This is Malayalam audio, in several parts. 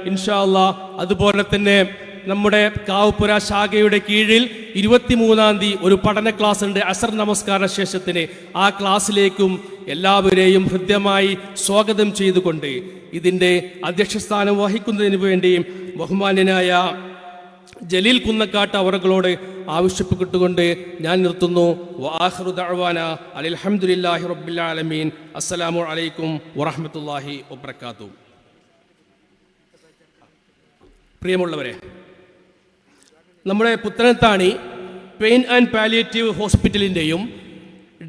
ഇൻഷാ അല്ലാഹ്. അതുപോലെ തന്നെ നമ്മുടെ കാവുപുര ശാഖയുടെ കീഴിൽ 23-ാം തീയതി ഒരു പഠന ക്ലാസ് ഉണ്ട് അസർ നമസ്കാര ശേഷത്തിന്. ആ ക്ലാസ്സിലേക്കും എല്ലാവരെയും ഹൃദ്യമായി സ്വാഗതം ചെയ്തുകൊണ്ട് ഇതിൻ്റെ അധ്യക്ഷസ്ഥാനം വഹിക്കുന്നതിന് വേണ്ടി ബഹുമാന്യനായ ജലീൽ കുന്നക്കാട്ട് അവറുകളോട് ആവശ്യപ്പെട്ടുകൊണ്ട് ഞാൻ നിർത്തുന്നു. വആഖിറു ദഅ്വാന അൽഹംദുലില്ലാഹി റബ്ബിൽ ആലമീൻ. അസ്സലാമു അലൈക്കും വറഹ്മത്തുള്ളാഹി വബറകാതുഹു. പ്രിയമുള്ളവരെ, നമ്മുടെ പുത്തനത്താണി പെയിൻ ആൻഡ് പാലിയേറ്റീവ് ഹോസ്പിറ്റലിൻ്റെയും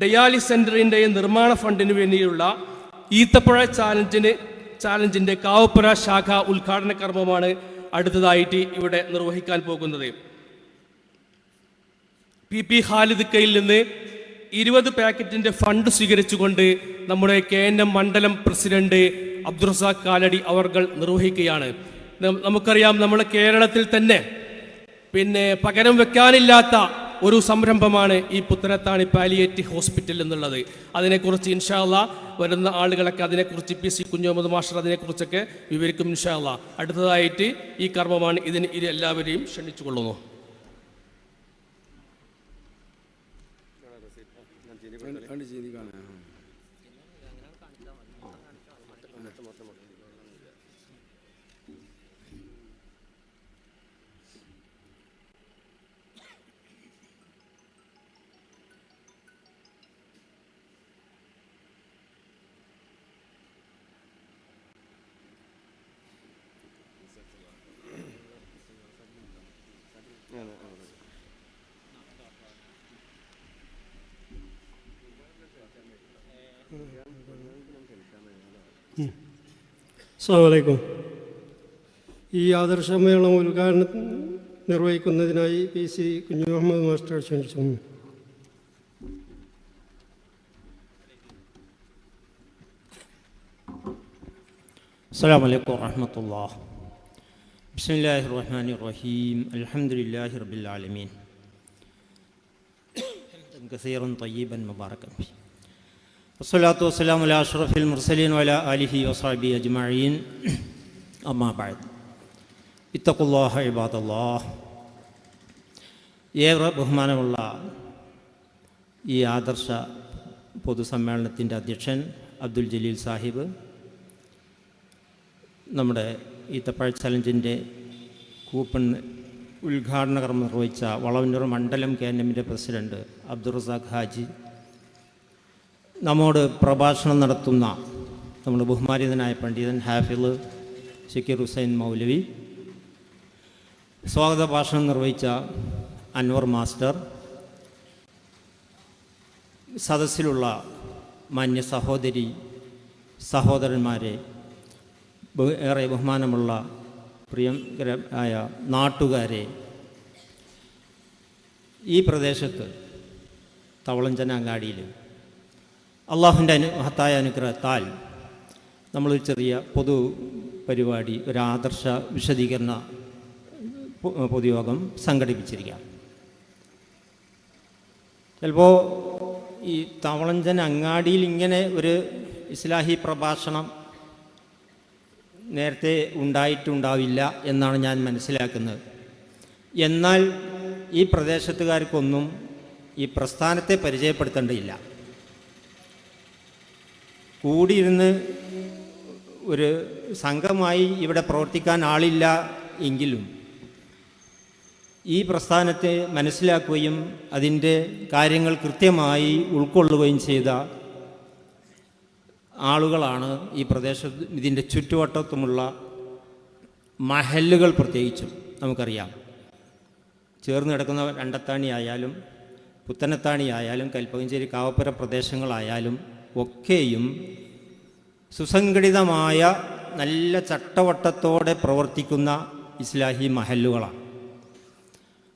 ഡയാലിസ് സെൻ്ററിൻ്റെയും നിർമ്മാണ ഫണ്ടിന് വേണ്ടിയുള്ള ഈത്തപ്പഴ ചാലഞ്ചിൻ്റെ കാവുപുര ശാഖ ഉദ്ഘാടന കർമ്മമാണ് അടുത്തതായിട്ട് ഇവിടെ നിർവഹിക്കാൻ പോകുന്നത്. PP ഖാലിദ് കയിൽ നിന്ന് 20 പാക്കറ്റിൻ്റെ ഫണ്ട് സ്വീകരിച്ചുകൊണ്ട് നമ്മുടെ KNM മണ്ഡലം പ്രസിഡന്റ് അബ്ദുറസാഖ് കാലടി അവർകൾ നിർവഹിക്കുകയാണ്. നമുക്കറിയാം, നമ്മുടെ കേരളത്തിൽ തന്നെ പകരം വെക്കാനില്ലാത്ത ഒരു സംരംഭമാണ് ഈ പുത്തനത്താണി പാലിയേറ്റീവ് ഹോസ്പിറ്റൽ എന്നുള്ളത്. അതിനെക്കുറിച്ച് ഇൻഷാ അല്ലാഹ് വരുന്ന ആളുകളൊക്കെ അതിനെക്കുറിച്ച് PC കുഞ്ഞുമുഹമ്മദ് മാസ്റ്റർ അതിനെക്കുറിച്ചൊക്കെ വിവരിക്കും ഇൻഷാ അല്ലാഹ്. അടുത്തതായിട്ട് ഈ കർമ്മമാണ്. ഇതിന് എല്ലാവരെയും ക്ഷണിച്ചു കൊള്ളുന്നു. അസ്സലാമു അലൈക്കും. ഈ ആദർശ സമ്മേളനം ഉദ്ഘാടനം നിർവഹിക്കുന്നതിനായി PC കുഞ്ഞുമുഹമ്മദ് മാസ്റ്റർ ക്ഷണിച്ചു. അസ്സലാമു അലൈക്കും വറഹ്മത്തുള്ളാഹി. ബിസ്മില്ലാഹിർ റഹ്മാനിർ റഹീം. അൽഹംദുലില്ലാഹി റബ്ബിൽ ആലമീൻ. കസീറൻ തയ്യിബൻ മുബാറകൻ ഫീ. വസ്സലാത്തു വസ്സലാമു അലാ അഷ്റഫിൽ മുർസലീൻ വഅലാ ആലിഹി വസ്ഹബിഹി അജ്മഈൻ. അമ്മാ ബഅദ്. ഇത്തഖുല്ലാഹ ഇബാദല്ലാഹ്. ഏറെ ബഹുമാനമുള്ള ഈ ആദർശ പൊതുസമ്മേളനത്തിൻ്റെ അധ്യക്ഷൻ അബ്ദുൽ ജലീൽ സാഹിബ്, നമ്മുടെ ഈത്തപ്പഴ ചലഞ്ചിൻ്റെ കൂപ്പൺ ഉദ്ഘാടന കർമ്മം നിർവഹിച്ച വളവന്നൂർ മണ്ഡലം KNMൻ്റെ പ്രസിഡന്റ് അബ്ദുറസാഖ് ഹാജി, നമ്മോട് പ്രഭാഷണം നടത്തുന്ന നമ്മുടെ ബഹുമാനിതനായ പണ്ഡിതൻ ഹാഫിള് ഷക്കീർ ഹുസൈൻ മൗലവി, സ്വാഗത ഭാഷണം നിർവഹിച്ച അൻവർ മാസ്റ്റർ, സദസ്സിലുള്ള മാന്യ സഹോദരി സഹോദരന്മാരെ, ഏറെ ബഹുമാനമുള്ള പ്രിയങ്കരായ നാട്ടുകാരെ, ഈ പ്രദേശത്ത് തവളഞ്ചനങ്ങാടിയിൽ അള്ളാഹുവിൻ്റെ മഹത്തായ അനുഗ്രഹത്താൽ നമ്മളൊരു ചെറിയ പൊതു പരിപാടി, ഒരു ആദർശ വിശദീകരണ പൊതുയോഗം സംഘടിപ്പിച്ചിരിക്കുക. ചിലപ്പോൾ ഈ തവളഞ്ചൻ അങ്ങാടിയിൽ ഇങ്ങനെ ഒരു ഇസ്ലാഹി പ്രഭാഷണം നേരത്തെ ഉണ്ടായിട്ടുണ്ടാവില്ല എന്നാണ് ഞാൻ മനസ്സിലാക്കുന്നത്. എന്നാൽ ഈ പ്രദേശത്തുകാർക്കൊന്നും ഈ പ്രസ്ഥാനത്തെ പരിചയപ്പെടുത്തേണ്ടതില്ല. കൂടിയിരുന്ന് ഒരു സംഘമായി ഇവിടെ പ്രവർത്തിക്കാൻ ആളില്ല എങ്കിലും ഈ പ്രസ്ഥാനത്തെ മനസ്സിലാക്കുകയും അതിൻ്റെ കാര്യങ്ങൾ കൃത്യമായി ഉൾക്കൊള്ളുകയും ചെയ്ത ആളുകളാണ് ഈ പ്രദേശത്ത്, ഇതിൻ്റെ ചുറ്റുവട്ടത്തുമുള്ള മഹല്ലുകൾ പ്രത്യേകിച്ചും നമുക്കറിയാം. ചേർന്ന് കിടക്കുന്ന രണ്ടത്താണി ആയാലും പുത്തനത്താണി ആയാലും കൽപ്പകഞ്ചേരി കാവപ്പുര പ്രദേശങ്ങളായാലും ഒക്കെയും സുസംഘടിതമായ നല്ല ചട്ടവട്ടത്തോടെ പ്രവർത്തിക്കുന്ന ഇസ്ലാഹി മഹല്ലുകളാണ്.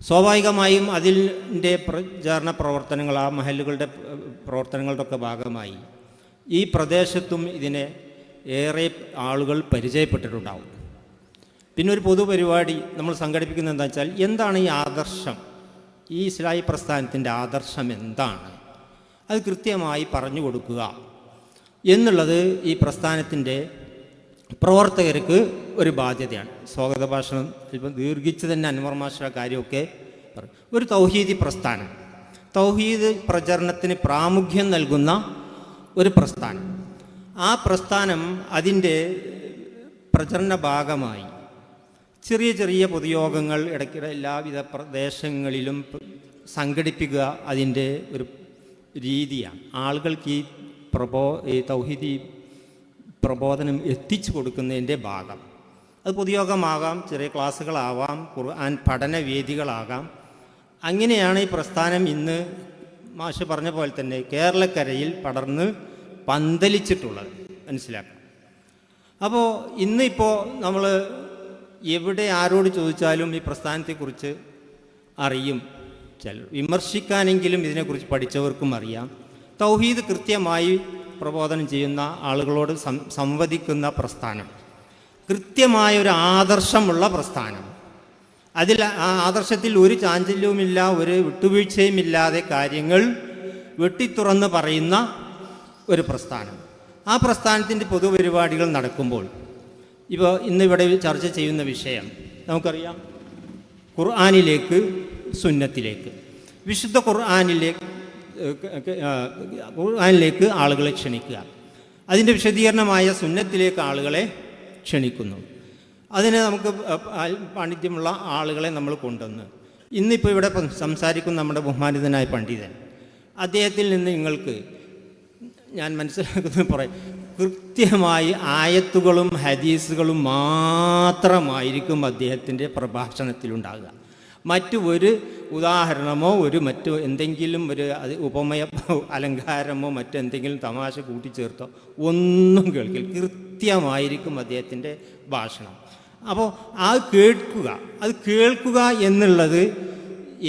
സ്വാഭാവികമായും അതിൻ്റെ പ്രചാരണ പ്രവർത്തനങ്ങൾ, ആ മഹല്ലുകളുടെ പ്രവർത്തനങ്ങളുടെ ഒക്കെ ഭാഗമായി ഈ പ്രദേശത്തും ഇതിനെ ഏറെ ആളുകൾ പരിചയപ്പെട്ടിട്ടുണ്ടാവും. പിന്നെ ഒരു പൊതുപരിപാടി നമ്മൾ സംഘടിപ്പിക്കുന്നത് എന്താ വെച്ചാൽ, എന്താണ് ഈ ആദർശം, ഈ ഇസ്ലാഹി പ്രസ്ഥാനത്തിൻ്റെ ആദർശം എന്താണ്, അത് കൃത്യമായി പറഞ്ഞു കൊടുക്കുക എന്നുള്ളത് ഈ പ്രസ്ഥാനത്തിൻ്റെ പ്രവർത്തകർക്ക് ഒരു ബാധ്യതയാണ്. സ്വാഗത ഭാഷണം ഇപ്പം ദീർഘിച്ച് തന്നെ അൻവർ മാസ്റ്റർ കാര്യമൊക്കെ പറയും. ഒരു തൗഹീദി പ്രസ്ഥാനം, തൗഹീദ് പ്രചരണത്തിന് പ്രാമുഖ്യം നൽകുന്ന ഒരു പ്രസ്ഥാനം. ആ പ്രസ്ഥാനം അതിൻ്റെ പ്രചരണ ഭാഗമായി ചെറിയ ചെറിയ പൊതുയോഗങ്ങൾ ഇടയ്ക്കിടെ എല്ലാവിധ പ്രദേശങ്ങളിലും സംഘടിപ്പിക്കുക അതിൻ്റെ ഒരു രീതിയാണ്. ആളുകൾക്ക് ഈ തൗഹീദി പ്രബോധനം എത്തിച്ചു കൊടുക്കുന്നതിൻ്റെ ഭാഗം. അത് പൊതുയോഗമാകാം, ചെറിയ ക്ലാസ്സുകളാവാം, ഖുർആൻ പഠനവേദികളാകാം. അങ്ങനെയാണ് ഈ പ്രസ്ഥാനം ഇന്ന് മാഷ് പറഞ്ഞ പോലെ തന്നെ കേരളക്കരയിൽ പടർന്ന് പന്തലിച്ചിട്ടുള്ളത് മനസ്സിലാക്കാം. അപ്പോൾ ഇന്നിപ്പോൾ നമ്മൾ എവിടെ ആരോട് ചോദിച്ചാലും ഈ പ്രസ്ഥാനത്തെക്കുറിച്ച് അറിയും. വിമർശിക്കാനെങ്കിലും ഇതിനെക്കുറിച്ച് പഠിച്ചവർക്കും അറിയാം. തൗഹീദ് കൃത്യമായി പ്രബോധനം ചെയ്യുന്ന ആളുകളോട് സംവദിക്കുന്ന പ്രസ്ഥാനം, കൃത്യമായൊരു ആദർശമുള്ള പ്രസ്ഥാനം, അതിൽ ആ ആദർശത്തിൽ ഒരു ചാഞ്ചല്യവുമില്ല, ഒരു വിട്ടുവീഴ്ചയുമില്ലാതെ കാര്യങ്ങൾ വെട്ടിത്തുറന്ന് പറയുന്ന ഒരു പ്രസ്ഥാനം. ആ പ്രസ്ഥാനത്തിൻ്റെ പൊതുപരിപാടികൾ നടക്കുമ്പോൾ ഇപ്പോൾ ഇന്നിവിടെ ചർച്ച ചെയ്യുന്ന വിഷയം നമുക്കറിയാം. ഖുർആനിലേക്ക് സുന്നത്തിലേക്ക്, വിശുദ്ധ ഖുർആനിലേക്ക് ആളുകളെ ക്ഷണിക്കുക, അതിൻ്റെ വിശദീകരണമായ സുന്നത്തിലേക്ക് ആളുകളെ ക്ഷണിക്കുന്നു. അതിന് നമുക്ക് പാണ്ഡിത്യമുള്ള ആളുകളെ നമ്മൾ കൊണ്ടുവന്ന് ഇന്നിപ്പോൾ ഇവിടെ സംസാരിക്കുന്ന നമ്മുടെ ബഹുമാനിതനായ പണ്ഡിതൻ, അദ്ദേഹത്തിൽ നിന്ന് നിങ്ങൾക്ക് ഞാൻ മനസ്സിലാക്കുന്നത് പറയും, കൃത്യമായി ആയത്തുകളും ഹദീസുകളും മാത്രമായിരിക്കും അദ്ദേഹത്തിൻ്റെ പ്രഭാഷണത്തിലുണ്ടാകുക. മറ്റു ഒരു ഉദാഹരണമോ മറ്റു എന്തെങ്കിലും ഒരു ഉപമയ അലങ്കാരമോ മറ്റെന്തെങ്കിലും തമാശ കൂട്ടിച്ചേർത്തോ ഒന്നും കേൾക്കില്ല. കൃത്യമായിരിക്കും അദ്ദേഹത്തിൻ്റെ ഭാഷണം. അപ്പോൾ അത് കേൾക്കുക എന്നുള്ളത്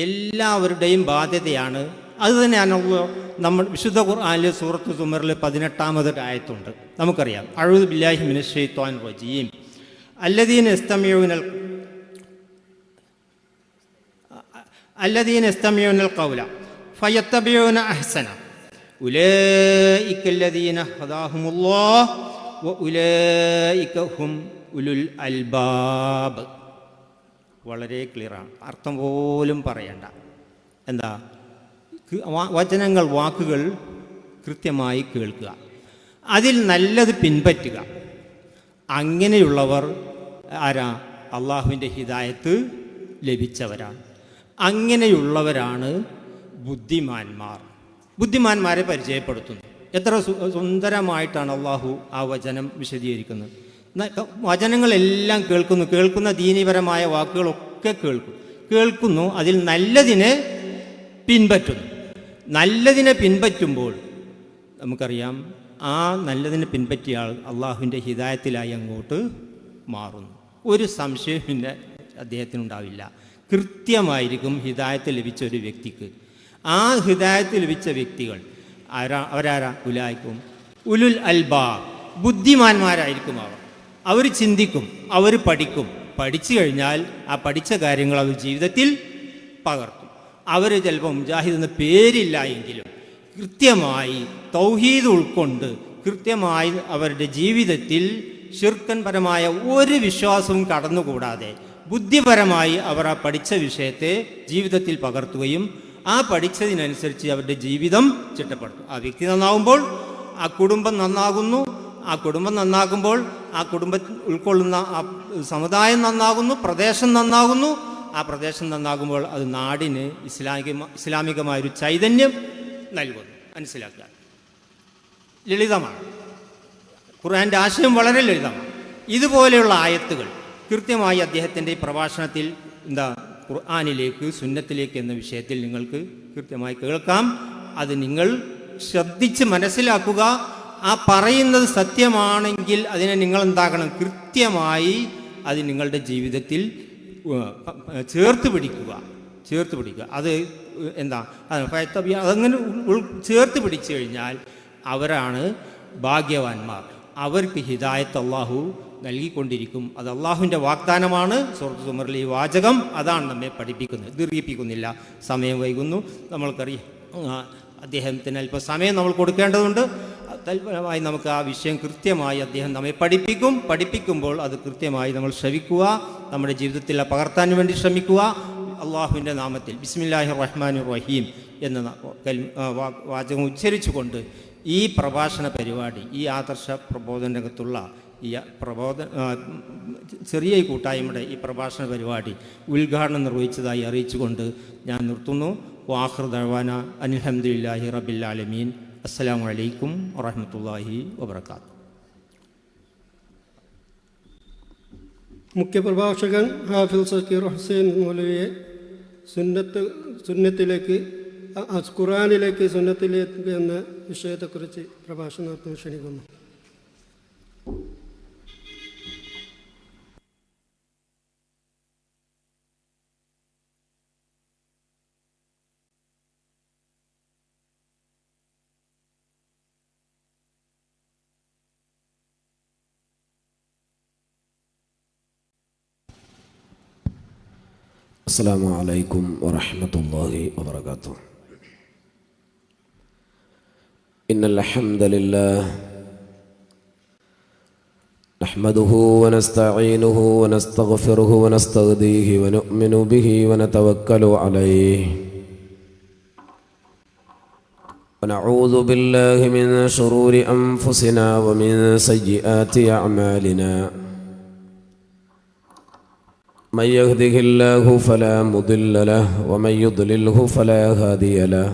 എല്ലാവരുടെയും ബാധ്യതയാണ്. അത് തന്നെയാണല്ലോ നമ്മൾ വിശുദ്ധ ഖുർആനിലെ സൂറത്ത് സുമറിൽ 18ാമത് ആയത്തുണ്ട്. നമുക്കറിയാം, അഊദു ബില്ലാഹി മിനശ് ശൈത്വാനിർ റജീം അല്ലദീന യസ്തമിഊനൽ ഖൗല ഫയത്തബിഊന അഹ്സന ഉലൈക അല്ലദീന ഹദാഹുമുല്ലാഹ് വ ഉലൈക ഹും ഉലുൽ അൽബാബ്. വളരെ ക്ലിയറാണ്, അർത്ഥം പോലും പറയണ്ട. എന്താ വചനങ്ങൾ, വാക്കുകൾ കൃത്യമായി കേൾക്കുക, അതിൽ നല്ലത് പിൻപറ്റുക. അങ്ങനെയുള്ളവർ ആരാ? അള്ളാഹുവിൻ്റെ ഹിദായത്ത് ലഭിച്ചവരാണ്. അങ്ങനെയുള്ളവരാണ് ബുദ്ധിമാന്മാർ. ബുദ്ധിമാന്മാരെ പരിചയപ്പെടുത്തുന്നു. എത്ര സുന്ദരമായിട്ടാണ് അള്ളാഹു ആ വചനം വിശദീകരിക്കുന്നത്. വചനങ്ങളെല്ലാം കേൾക്കുന്ന ദീനീപരമായ വാക്കുകളൊക്കെ കേൾക്കുന്നു, അതിൽ നല്ലതിനെ പിൻപറ്റുന്നു. നല്ലതിനെ പിൻപറ്റുമ്പോൾ നമുക്കറിയാം, ആ നല്ലതിനെ പിൻപറ്റിയ ആൾ അള്ളാഹുവിൻ്റെ ഹിദായത്തിലായി അങ്ങോട്ട് മാറുന്നു. ഒരു സംശയവും പിന്നെ അദ്ദേഹത്തിനുണ്ടാവില്ല. കൃത്യമായിരിക്കും ഹിദായത്ത് ലഭിച്ച ഒരു വ്യക്തിക്ക്. ആ ഹിദായത്ത് ലഭിച്ച വ്യക്തികൾ അവരാരാ? ഉലായിക്കും ഉലുൽ അൽബാബ്, ബുദ്ധിമാന്മാരായിരിക്കും. അവർ ചിന്തിക്കും, അവർ പഠിച്ചു കഴിഞ്ഞാൽ ആ പഠിച്ച കാര്യങ്ങൾ അവർ ജീവിതത്തിൽ പകർത്തും. അവർ ചിലപ്പോൾ മുജാഹിദ് എന്ന പേരില്ല എങ്കിലും കൃത്യമായി തൗഹീദ് ഉൾക്കൊണ്ട് കൃത്യമായി അവരുടെ ജീവിതത്തിൽ ശിർക്കൻ പരമായ ഒരു വിശ്വാസവും കടന്നുകൂടാതെ ബുദ്ധിപരമായി അവർ ആ പഠിച്ച വിഷയത്തെ ജീവിതത്തിൽ പകർത്തുകയും ആ പഠിച്ചതിനനുസരിച്ച് അവരുടെ ജീവിതം ചിട്ടപ്പെടുത്തും. ആ വ്യക്തി നന്നാകുമ്പോൾ ആ കുടുംബം നന്നാകുന്നു. ആ കുടുംബം നന്നാകുമ്പോൾ ആ കുടുംബം ഉൾക്കൊള്ളുന്ന ആ സമുദായം നന്നാകുന്നു, പ്രദേശം നന്നാകുന്നു. ആ പ്രദേശം നന്നാകുമ്പോൾ അത് നാടിന് ഇസ്ലാമികമായൊരു ചൈതന്യം നൽകുന്നു. മനസ്സിലാക്കുക, ലളിതമാണ്. ഖുർആൻ്റെ ആശയം വളരെ ലളിതമാണ്. ഇതുപോലെയുള്ള ആയത്തുകൾ കൃത്യമായി അദ്ദേഹത്തിൻ്റെ പ്രഭാഷണത്തിൽ ഖുർആനിലേക്ക് സുന്നത്തിലേക്ക് എന്ന വിഷയത്തിൽ നിങ്ങൾക്ക് കൃത്യമായി കേൾക്കാം. അത് നിങ്ങൾ ശ്രദ്ധിച്ച് മനസ്സിലാക്കുക. ആ പറയുന്നത് സത്യമാണെങ്കിൽ അതിനെ നിങ്ങൾ എന്താക്കണം? കൃത്യമായി അത് നിങ്ങളുടെ ജീവിതത്തിൽ ചേർത്ത് പിടിക്കുക. അത് എന്താ? അതങ്ങനെ ചേർത്ത് പിടിച്ചു കഴിഞ്ഞാൽ അവരാണ് ഭാഗ്യവാന്മാർ. അവർക്ക് ഹിദായത്ത് അള്ളാഹു നൽകിക്കൊണ്ടിരിക്കും. അത് അള്ളാഹുവിൻ്റെ വാഗ്ദാനമാണ്. സൂറത്ത് സുമറിലെ ഈ വാചകം അതാണ് നമ്മെ പഠിപ്പിക്കുന്നത്. ദീർഘിപ്പിക്കുന്നില്ല, സമയം വൈകുന്നു. നമ്മൾക്കറിയാം അദ്ദേഹത്തിന് അല്പം സമയം നമ്മൾ കൊടുക്കേണ്ടതുണ്ട്. തൽഫലമായി നമുക്ക് ആ വിഷയം കൃത്യമായി അദ്ദേഹം നമ്മെ പഠിപ്പിക്കുമ്പോൾ അത് കൃത്യമായി നമ്മൾ ശ്രവിക്കുക, നമ്മുടെ ജീവിതത്തിൽ പകർത്താൻ വേണ്ടി ശ്രമിക്കുക. അള്ളാഹുവിൻ്റെ നാമത്തിൽ ബിസ്മില്ലാഹിർ റഹ്മാനിർ റഹീം എന്ന വാചകം ഉച്ചരിച്ചുകൊണ്ട് ഈ പ്രഭാഷണ പരിപാടി, ഈ ആദർശ പ്രബോധന രംഗത്തുള്ള ഈ ചെറിയ കൂട്ടായ്മയുടെ ഈ പ്രഭാഷണ പരിപാടി ഉദ്ഘാടനം നിർവഹിച്ചതായി അറിയിച്ചുകൊണ്ട് ഞാൻ നിർത്തുന്നു. വാഖിർ ദഅ്വാന അനിൽ ഹംദുലില്ലാഹി റബ്ബിൽ ആലമീൻ. അസ്സലാമു അലൈക്കും വറഹ്മത്തുള്ളാഹി വബറകാതുഹു. മുഖ്യപ്രഭാഷകൻ ഹാഫിൽ സക്കീർ ഹുസൈൻ മൗലവിയെ ഖുർആനിലേക്ക് സുന്നത്തിലേക്ക് എന്ന വിഷയത്തെക്കുറിച്ച് പ്രഭാഷണം നടത്താൻ ക്ഷണിക്കുന്നു. السلام عليكم ورحمة الله وبركاته. إن الحمد لله نحمده ونستعينه ونستغفره ونستهديه ونؤمن به ونتوكل عليه ونعوذ بالله من شرور أنفسنا ومن سيئات أعمالنا. من يهده الله فلا مضل له ومن يضلله فلا هادي له.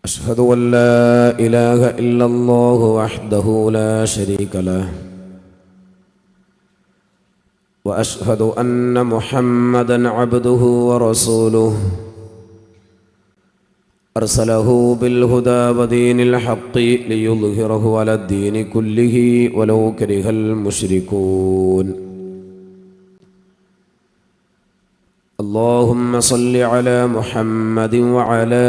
أشهد أن لا إله إلا الله وحده لا شريك له وأشهد أن محمدا عبده ورسوله أرسله بالهدى ودين الحق ليظهره على الدين كله ولو كره المشركون. اللهم صل على محمد وعلى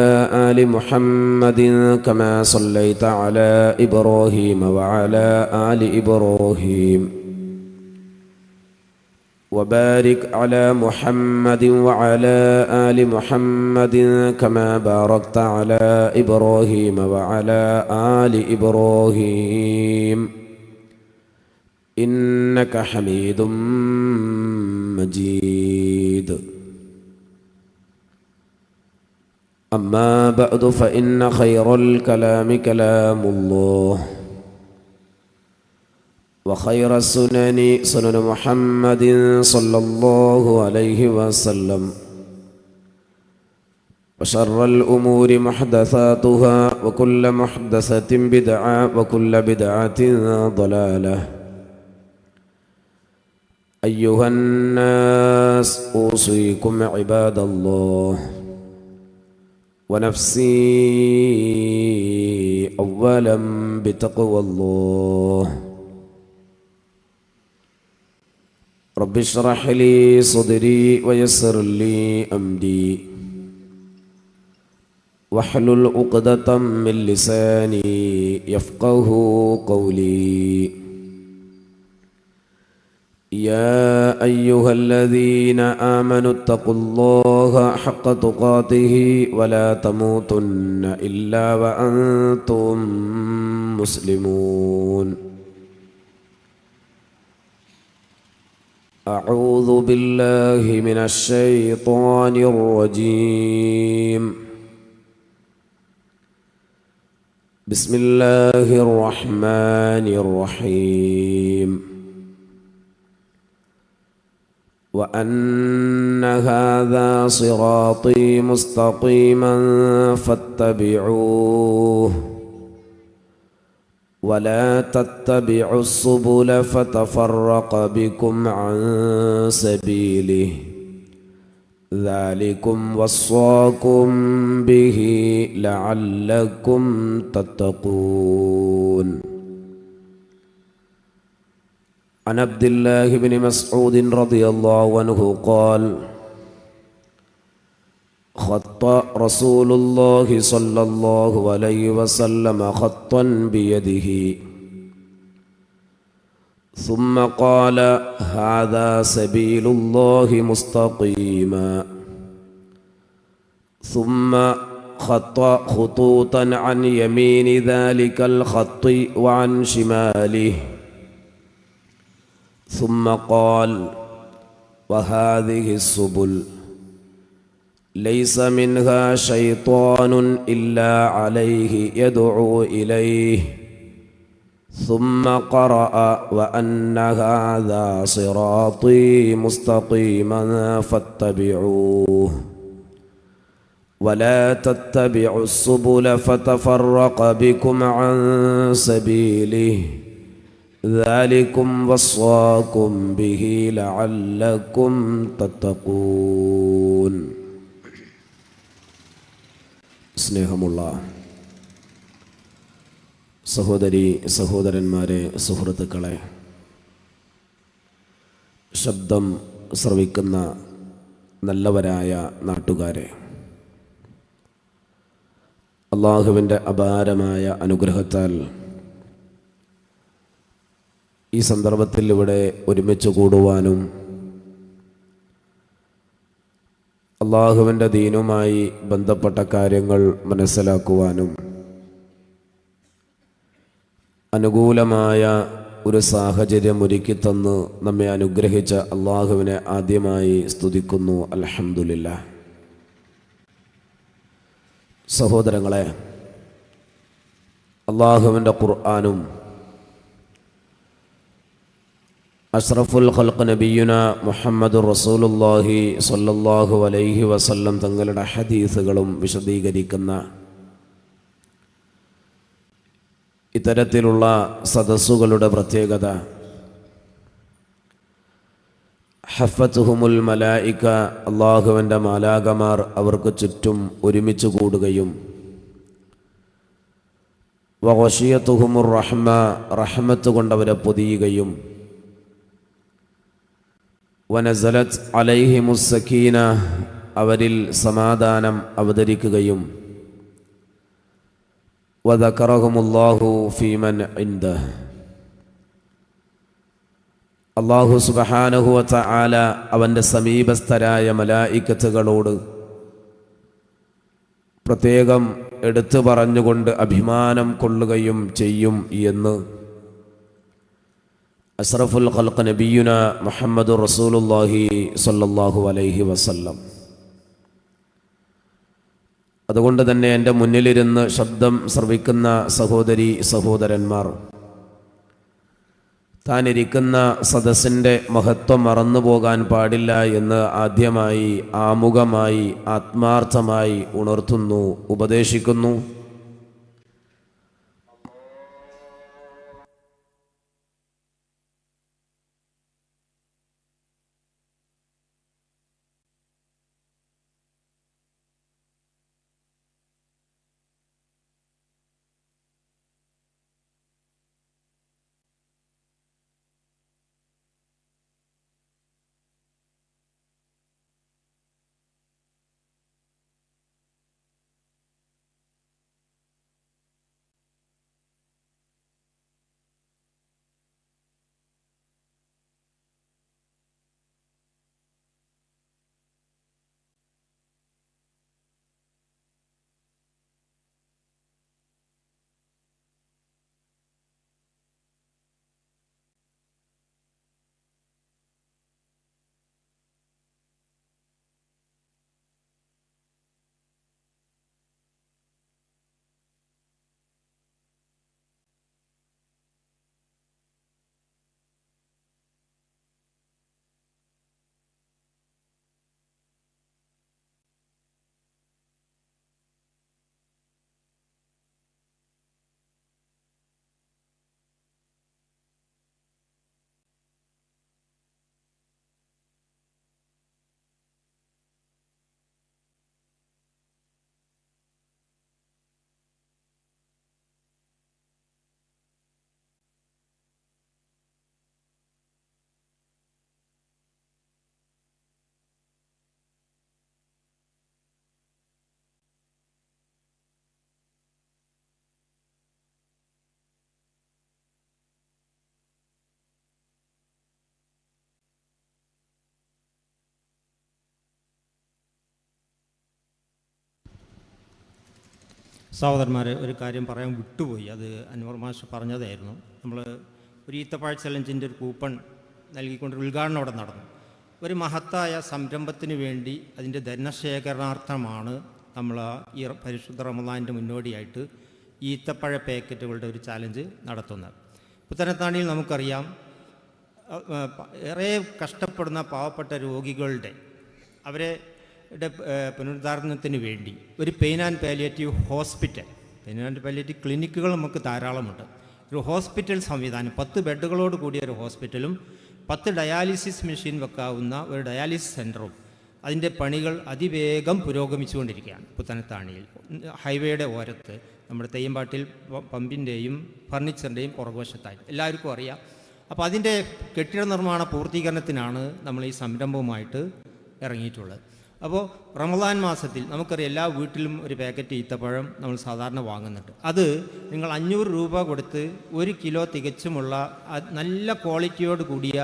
آل محمد كما صليت على إبراهيم وعلى آل إبراهيم وبارك على محمد وعلى آل محمد كما باركت على إبراهيم وعلى آل إبراهيم إنك حميد مجيد. أما بعد فإن خير الكلام كلام الله وخير السنن سنن محمد صلى الله عليه وسلم وشر الأمور محدثاتها وكل محدثة بدعة وكل بدعة ضلالة. أيها الناس أوصيكم عباد الله ونفسي أولا بتقوى الله. رب اشرح لي صدري ويسر لي أمري واحلل عقدة من لساني يفقه قولي. يا أيها الذين آمنوا اتقوا الله حق تقاته ولا تموتن إلا وأنتم مسلمون. أعوذ بالله من الشيطان الرجيم. بسم الله الرحمن الرحيم. وأن هذا صراطي مستقيما فاتبعوه ولا تتبعوا السبل فتفرق بكم عن سبيله ذلكم وصاكم به لعلكم تتقون. عن عبد الله بن مسعود رضي الله عنه قال: خط رسول الله صلى الله عليه وسلم خطا بيده ثم قال: هذا سبيل الله مستقيما، ثم خطوطا عن يمين ذلك الخط وعن شماله ثم قال وهذه السبل ليس منها شيطان إلا عليه يدعو إليه ثم قرأ وأن هذا صراطي مستقيما فاتبعوه ولا تتبعوا السبل فتفرق بكم عن سبيله ذلكم وصاكم به لعلكم تتقون. സ്നേഹമുള്ള സഹോദരി സഹോദരന്മാരെ, സുഹൃത്തുക്കളെ, ശബ്ദം ശ്രവിക്കുന്ന നല്ലവരായ നാട്ടുകാരെ, അള്ളാഹുവിൻ്റെ അപാരമായ അനുഗ്രഹത്താൽ ഈ സന്ദർഭത്തിൽ ഇവിടെ ഒരുമിച്ച് കൂടുവാനും അള്ളാഹുവിൻ്റെ ദീനുമായി ബന്ധപ്പെട്ട കാര്യങ്ങൾ മനസ്സിലാക്കുവാനും അനുകൂലമായ ഒരു സാഹചര്യം ഒരുക്കിത്തന്ന് നമ്മെ അനുഗ്രഹിച്ച അള്ളാഹുവിനെ ആദ്യമായി സ്തുതിക്കുന്നു. അൽഹംദുലില്ലാഹ്. സഹോദരങ്ങളെ, അള്ളാഹുവിൻ്റെ ഖുർആനും അഷ്റഫുൽ ഖൽഖ് നബിയുന മുഹമ്മദുർ റസൂലുള്ളാഹി സ്വല്ലല്ലാഹു അലൈഹി വസല്ലം തങ്ങളുടെ ഹദീസുകളും വിശദീകരിക്കുന്ന ഇത്തരത്തിലുള്ള സദസ്സുകളുടെ പ്രത്യേകത ഹഫത്തുഹുമുൽ മലായിക, അള്ളാഹുവിൻ്റെ മാലാകമാർ അവർക്ക് ചുറ്റും ഒരുമിച്ച് കൂടുകയും വഗശിയത്തുഹുമുർ റഹ്മ, റഹ്മത്ത് കൊണ്ടവരെ പൊതിയുകയും വനസലത് അലൈഹിമുസ് സക്കീന, അവരിൽ സമാധാനം അവതരിക്കുകയും വദക്കറഹുമുല്ലാഹു ഫീമൻ ഇൻദഹ്, അല്ലാഹു സുബ്ഹാനഹു വതആല അവൻ്റെ സമീപസ്ഥരായ മലായികത്തുകളോട് പ്രത്യേകം എടുത്തു പറഞ്ഞുകൊണ്ട് അഭിമാനം കൊള്ളുകയും ചെയ്യും എന്ന് അഷ്റഫുൽ ഖൽഖ് നബിയുന മുഹമ്മദുർ റസൂലുള്ളാഹി സ്വല്ലല്ലാഹു അലൈഹി വസല്ലം. അതുകൊണ്ട് തന്നെ എൻ്റെ മുന്നിലിരുന്ന് ശബ്ദം ശ്രവിക്കുന്ന സഹോദരി സഹോദരന്മാർ, താനിരിക്കുന്ന സദസ്സിൻ്റെ മഹത്വം മറന്നു പോകാൻ പാടില്ല എന്ന് ആദ്യമായി ആമുഖമായി ആത്മാർത്ഥമായി ഉണർത്തുന്നു, ഉപദേശിക്കുന്നു. സഹോദരന്മാരെ, ഒരു കാര്യം പറയാൻ വിട്ടുപോയി. അത് അൻവർ മാഷ് പറഞ്ഞതായിരുന്നു. നമ്മൾ ഒരു ഈത്തപ്പഴ ചലഞ്ചിൻ്റെ ഒരു കൂപ്പൺ നൽകിക്കൊണ്ടൊരു ഉദ്ഘാടനം അവിടെ നടന്നു. ഒരു മഹത്തായ സംരംഭത്തിന് വേണ്ടി അതിൻ്റെ ധനശേഖരണാർത്ഥമാണ് നമ്മൾ ഈ പരിശുദ്ധ റമദാനിൻ്റെ മുന്നോടിയായിട്ട് ഈത്തപ്പഴ പാക്കറ്റുകളുടെ ഒരു ചാലഞ്ച് നടത്തുന്നത്. പുത്തനത്താണിയിൽ നമുക്കറിയാം, ഏറെ കഷ്ടപ്പെടുന്ന പാവപ്പെട്ട രോഗികളുടെ പുനരുദ്ധാരണത്തിന് വേണ്ടി ഒരു pain and palliative hospital, pain and palliative ക്ലിനിക്കുകൾ നമുക്ക് ധാരാളമുണ്ട്. ഒരു ഹോസ്പിറ്റൽ സംവിധാനം, 10 ബെഡുകളോട് കൂടിയ ഒരു ഹോസ്പിറ്റലും 10 ഡയാലിസിസ് മെഷീൻ വെക്കാവുന്ന ഒരു ഡയാലിസിസ് സെൻറ്ററും അതിൻ്റെ പണികൾ അതിവേഗം പുരോഗമിച്ചുകൊണ്ടിരിക്കുകയാണ്. പുത്തനത്താണിയിൽ ഹൈവേയുടെ ഓരത്ത് നമ്മുടെ തെയ്യമ്പാട്ടിൽ പമ്പിൻ്റെയും ഫർണിച്ചറിൻ്റെയും പുറകുവശത്തായി എല്ലാവർക്കും അറിയാം. അപ്പോൾ അതിൻ്റെ കെട്ടിട നിർമ്മാണ പൂർത്തീകരണത്തിനാണ് നമ്മൾ ഈ സംരംഭവുമായിട്ട് ഇറങ്ങിയിട്ടുള്ളത്. അപ്പോൾ റമദാൻ മാസത്തിൽ നമുക്കറിയാം, എല്ലാ വീട്ടിലും ഒരു പാക്കറ്റ് ഈത്തപ്പഴം നമ്മൾ സാധാരണ വാങ്ങുന്നുണ്ട്. അത് നിങ്ങൾ 500 രൂപ കൊടുത്ത് 1 കിലോ തികച്ചുമുള്ള നല്ല ക്വാളിറ്റിയോട് കൂടിയ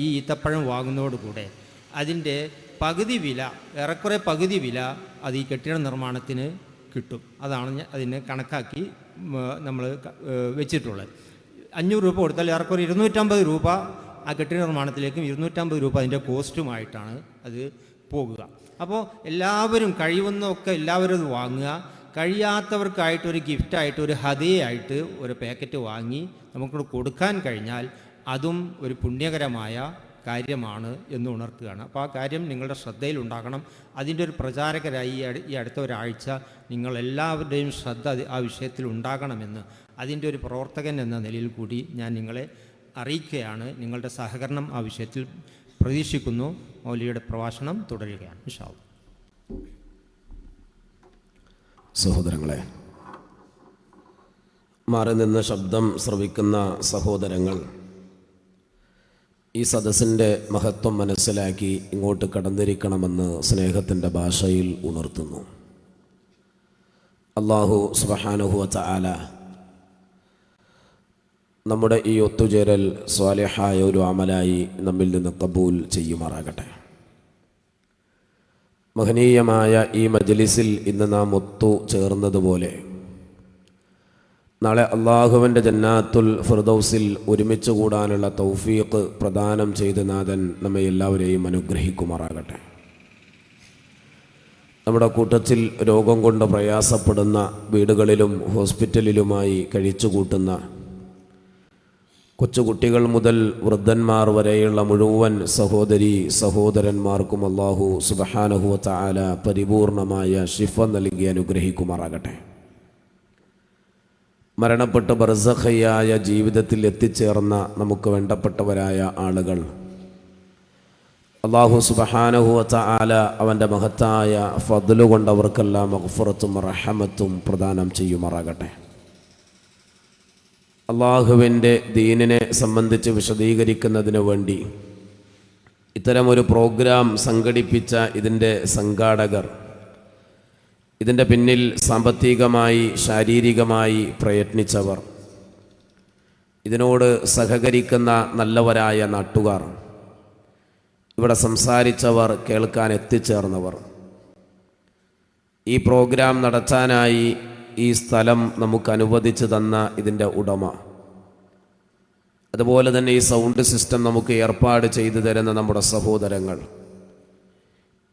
ഈ ഈത്തപ്പഴം വാങ്ങുന്നതോടുകൂടെ അതിൻ്റെ പകുതി വില, ഏറെക്കുറെ പകുതി വില അത് ഈ കെട്ടിട നിർമ്മാണത്തിന് കിട്ടും. അതാണ് അതിനെ കണക്കാക്കി നമ്മൾ വെച്ചിട്ടുള്ളത്. 500 രൂപ കൊടുത്താൽ ഏറെക്കുറെ 250 രൂപ ആ കെട്ടിട നിർമ്മാണത്തിലേക്കും 250 രൂപ അതിൻ്റെ കോസ്റ്റുമായിട്ടാണ് അത് പോകുക. അപ്പോൾ എല്ലാവരും കഴിയുന്നതൊക്കെ എല്ലാവരും അത് വാങ്ങുക. കഴിയാത്തവർക്കായിട്ടൊരു ഗിഫ്റ്റായിട്ട്, ഒരു ഹദിയയായിട്ട് ഒരു പാക്കറ്റ് വാങ്ങി നമുക്ക് കൊടുക്കാൻ കഴിഞ്ഞാൽ അതും ഒരു പുണ്യകരമായ കാര്യമാണ് എന്ന് ഉണർത്തുകയാണ്. അപ്പോൾ ആ കാര്യം നിങ്ങളുടെ ശ്രദ്ധയിലുണ്ടാകണം. അതിൻ്റെ ഒരു പ്രചാരകരായി ഈ അടുത്ത ഒരാഴ്ച നിങ്ങളെല്ലാവരുടെയും ശ്രദ്ധ ആ വിഷയത്തിൽ ഉണ്ടാകണമെന്ന് അതിൻ്റെ ഒരു പ്രവർത്തകൻ എന്ന നിലയിൽ കൂടി ഞാൻ നിങ്ങളെ അറിയിക്കുകയാണ്. നിങ്ങളുടെ സഹകരണം ആ വിഷയത്തിൽ പ്രതീക്ഷിക്കുന്നു. മൗലവിയുടെ പ്രഭാഷണം തുടരുകയാണ് ഇൻഷാ അല്ലാഹ്. സഹോദരങ്ങളെ, മാറി നിന്ന് ശബ്ദം ശ്രവിക്കുന്ന സഹോദരങ്ങൾ ഈ സദസ്സിൻ്റെ മഹത്വം മനസ്സിലാക്കി ഇങ്ങോട്ട് കടന്നിരിക്കണമെന്ന് സ്നേഹത്തിൻ്റെ ഭാഷയിൽ ഉണർത്തുന്നു. അല്ലാഹു സുബ്ഹാനഹു വ തആല നമ്മുടെ ഈ ഒത്തുചേരൽ സ്വാലിഹായ ഒരു അമലായി നമ്മിൽ നിന്ന് കബൂൽ ചെയ്യുമാറാകട്ടെ. മഹനീയമായ ഈ മജ്ലിസിൽ ഇന്ന് നാം ഒത്തുചേർന്നതുപോലെ നാളെ അള്ളാഹുവിൻ്റെ ജന്നാത്തുൽ ഫിർദൗസിൽ ഒരുമിച്ച് കൂടാനുള്ള തൗഫീഖ് പ്രദാനം ചെയ്ത് നാഥൻ നമ്മെ എല്ലാവരെയും അനുഗ്രഹിക്കുമാറാകട്ടെ. നമ്മുടെ കൂട്ടത്തിൽ രോഗം കൊണ്ട് പ്രയാസപ്പെടുന്ന, വീടുകളിലും ഹോസ്പിറ്റലിലുമായി കഴിച്ചുകൂട്ടുന്ന കൊച്ചുകുട്ടികൾ മുതൽ വൃദ്ധന്മാർ വരെയുള്ള മുഴുവൻ സഹോദരീ സഹോദരന്മാർക്കും അല്ലാഹു സുബ്ഹാനഹു വ തആല പരിപൂർണമായ ശിഫ നൽകി അനുഗ്രഹിക്കുമാറാകട്ടെ. മരണപ്പെട്ട് ബർസഖയായ ജീവിതത്തിൽ എത്തിച്ചേർന്ന നമുക്ക് വേണ്ടപ്പെട്ടവരായ ആളുകൾ അല്ലാഹു സുബ്ഹാനഹു വ തആല അവൻ്റെ മഹത്തായ ഫദ്ല് കൊണ്ട് അവർക്കെല്ലാം മഗ്ഫിറത്തും റഹമത്തും പ്രദാനം ചെയ്യുമാറാകട്ടെ. അള്ളാഹുവിൻ്റെ ദീനിനെ സംബന്ധിച്ച് വിശദീകരിക്കുന്നതിന് വേണ്ടി ഇത്തരമൊരു പ്രോഗ്രാം സംഘടിപ്പിച്ച ഇതിൻ്റെ സംഘാടകർ, ഇതിൻ്റെ പിന്നിൽ സാമ്പത്തികമായി ശാരീരികമായി പ്രയത്നിച്ചവർ, ഇതിനോട് സഹകരിക്കുന്ന നല്ലവരായ നാട്ടുകാർ, ഇവിടെ സംസാരിച്ചവർ, കേൾക്കാൻ എത്തിച്ചേർന്നവർ, ഈ പ്രോഗ്രാം നടത്താനായി ഈ സ്ഥലം നമുക്ക് അനുവദിച്ചു തന്ന ഇതിൻ്റെ ഉടമ, അതുപോലെ തന്നെ ഈ സൗണ്ട് സിസ്റ്റം നമുക്ക് ഏർപ്പാട് ചെയ്തു തരുന്ന നമ്മുടെ സഹോദരങ്ങൾ,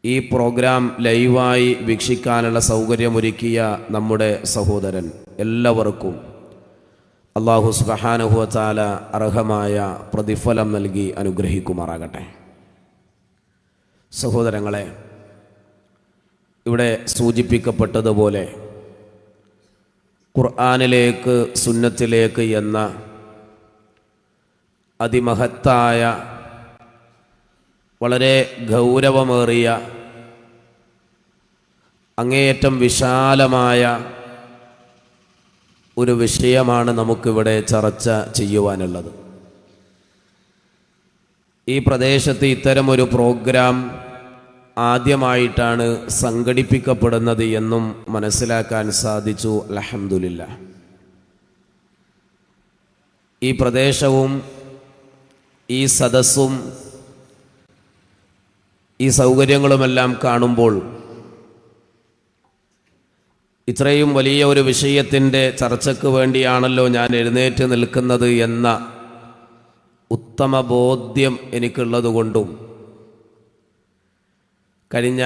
ഈ പ്രോഗ്രാം ലൈവായി വീക്ഷിക്കാനുള്ള സൗകര്യമൊരുക്കിയ നമ്മുടെ സഹോദരൻ, എല്ലാവർക്കും അല്ലാഹു സുബ്ഹാനഹു വ തആല അർഹമായ പ്രതിഫലം നൽകി അനുഗ്രഹിക്കുമാറാകട്ടെ. സഹോദരങ്ങളെ, ഇവിടെ സൂചിപ്പിക്കപ്പെട്ടതുപോലെ ഖുർആനിലേക്ക് സുന്നത്തിലേക്ക് എന്ന അതിമഹത്തായ വളരെ ഗൗരവമേറിയ അങ്ങേയറ്റം വിശാലമായ ഒരു വിഷയമാണ് നമുക്കിവിടെ ചർച്ച ചെയ്യുവാനുള്ളത്. ഈ പ്രദേശത്ത് ഇത്തരമൊരു പ്രോഗ്രാം ആദ്യമായിട്ടാണ് സംഘടിപ്പിക്കപ്പെടുന്നത് എന്നും മനസ്സിലാക്കാൻ സാധിച്ചു. അൽഹംദുലില്ലാഹ്. ഈ പ്രദേശവും ഈ സദസ്സും ഈ സൗകര്യങ്ങളുമെല്ലാം കാണുമ്പോൾ ഇത്രയും വലിയ ഒരു വിഷയത്തിൻ്റെ ചർച്ചയ്ക്ക് വേണ്ടിയാണല്ലോ ഞാൻ എഴുന്നേറ്റ് നിൽക്കുന്നത് എന്ന ഉത്തമ ബോധ്യം എനിക്കുള്ളതുകൊണ്ടും കഴിഞ്ഞ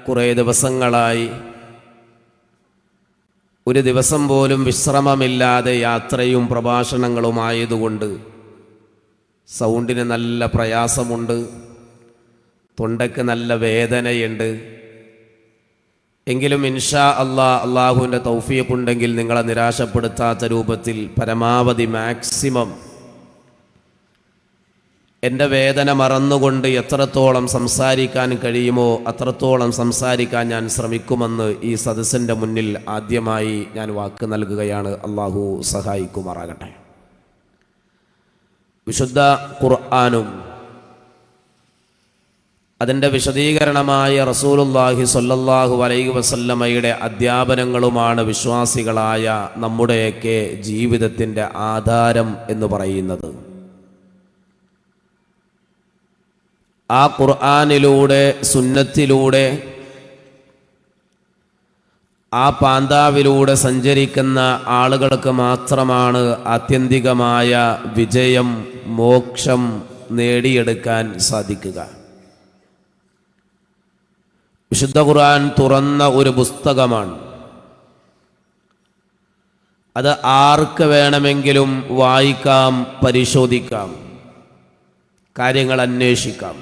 കുറേ ദിവസങ്ങളായി ഒരു ദിവസം പോലും വിശ്രമമില്ലാതെ യാത്രയും പ്രഭാഷണങ്ങളുമായതുകൊണ്ട് സൗണ്ടിന് നല്ല പ്രയാസമുണ്ട്, തൊണ്ടയ്ക്ക് നല്ല വേദനയുണ്ട്. എങ്കിലും ഇൻഷാ അള്ളാഹുവിൻ്റെ തൗഫീഖ് ഉണ്ടെങ്കിൽ നിങ്ങളെ നിരാശപ്പെടുത്താത്ത രൂപത്തിൽ പരമാവധി മാക്സിമം എൻ്റെ വേദന മറന്നുകൊണ്ട് എത്രത്തോളം സംസാരിക്കാൻ കഴിയുമോ അത്രത്തോളം സംസാരിക്കാൻ ഞാൻ ശ്രമിക്കുമെന്ന് ഈ സദസ്സിൻ്റെ മുന്നിൽ ആദ്യമായി ഞാൻ വാക്ക് നൽകുകയാണ്. അള്ളാഹു സഹായിക്കുമാറാകട്ടെ. വിശുദ്ധ ഖുർആനും അതിൻ്റെ വിശദീകരണമായ റസൂലുള്ളാഹി സ്വല്ലല്ലാഹു അലൈഹി വസല്ലമയുടെ അധ്യാപനങ്ങളുമാണ് വിശ്വാസികളായ നമ്മുടെയൊക്കെ ജീവിതത്തിൻ്റെ ആധാരം എന്ന് പറയുന്നത്. ആ ഖുർആനിലൂടെ, സുന്നത്തിലൂടെ, ആ പാന്താവിലൂടെ സഞ്ചരിക്കുന്ന ആളുകൾക്ക് മാത്രമാണ് ആത്യന്തികമായ വിജയം, മോക്ഷം നേടിയെടുക്കാൻ സാധിക്കുക. വിശുദ്ധ ഖുർആൻ തുറന്ന ഒരു പുസ്തകമാണ്. അത് ആർക്ക് വേണമെങ്കിലും വായിക്കാം, പരിശോധിക്കാം, കാര്യങ്ങൾ അന്വേഷിക്കാം.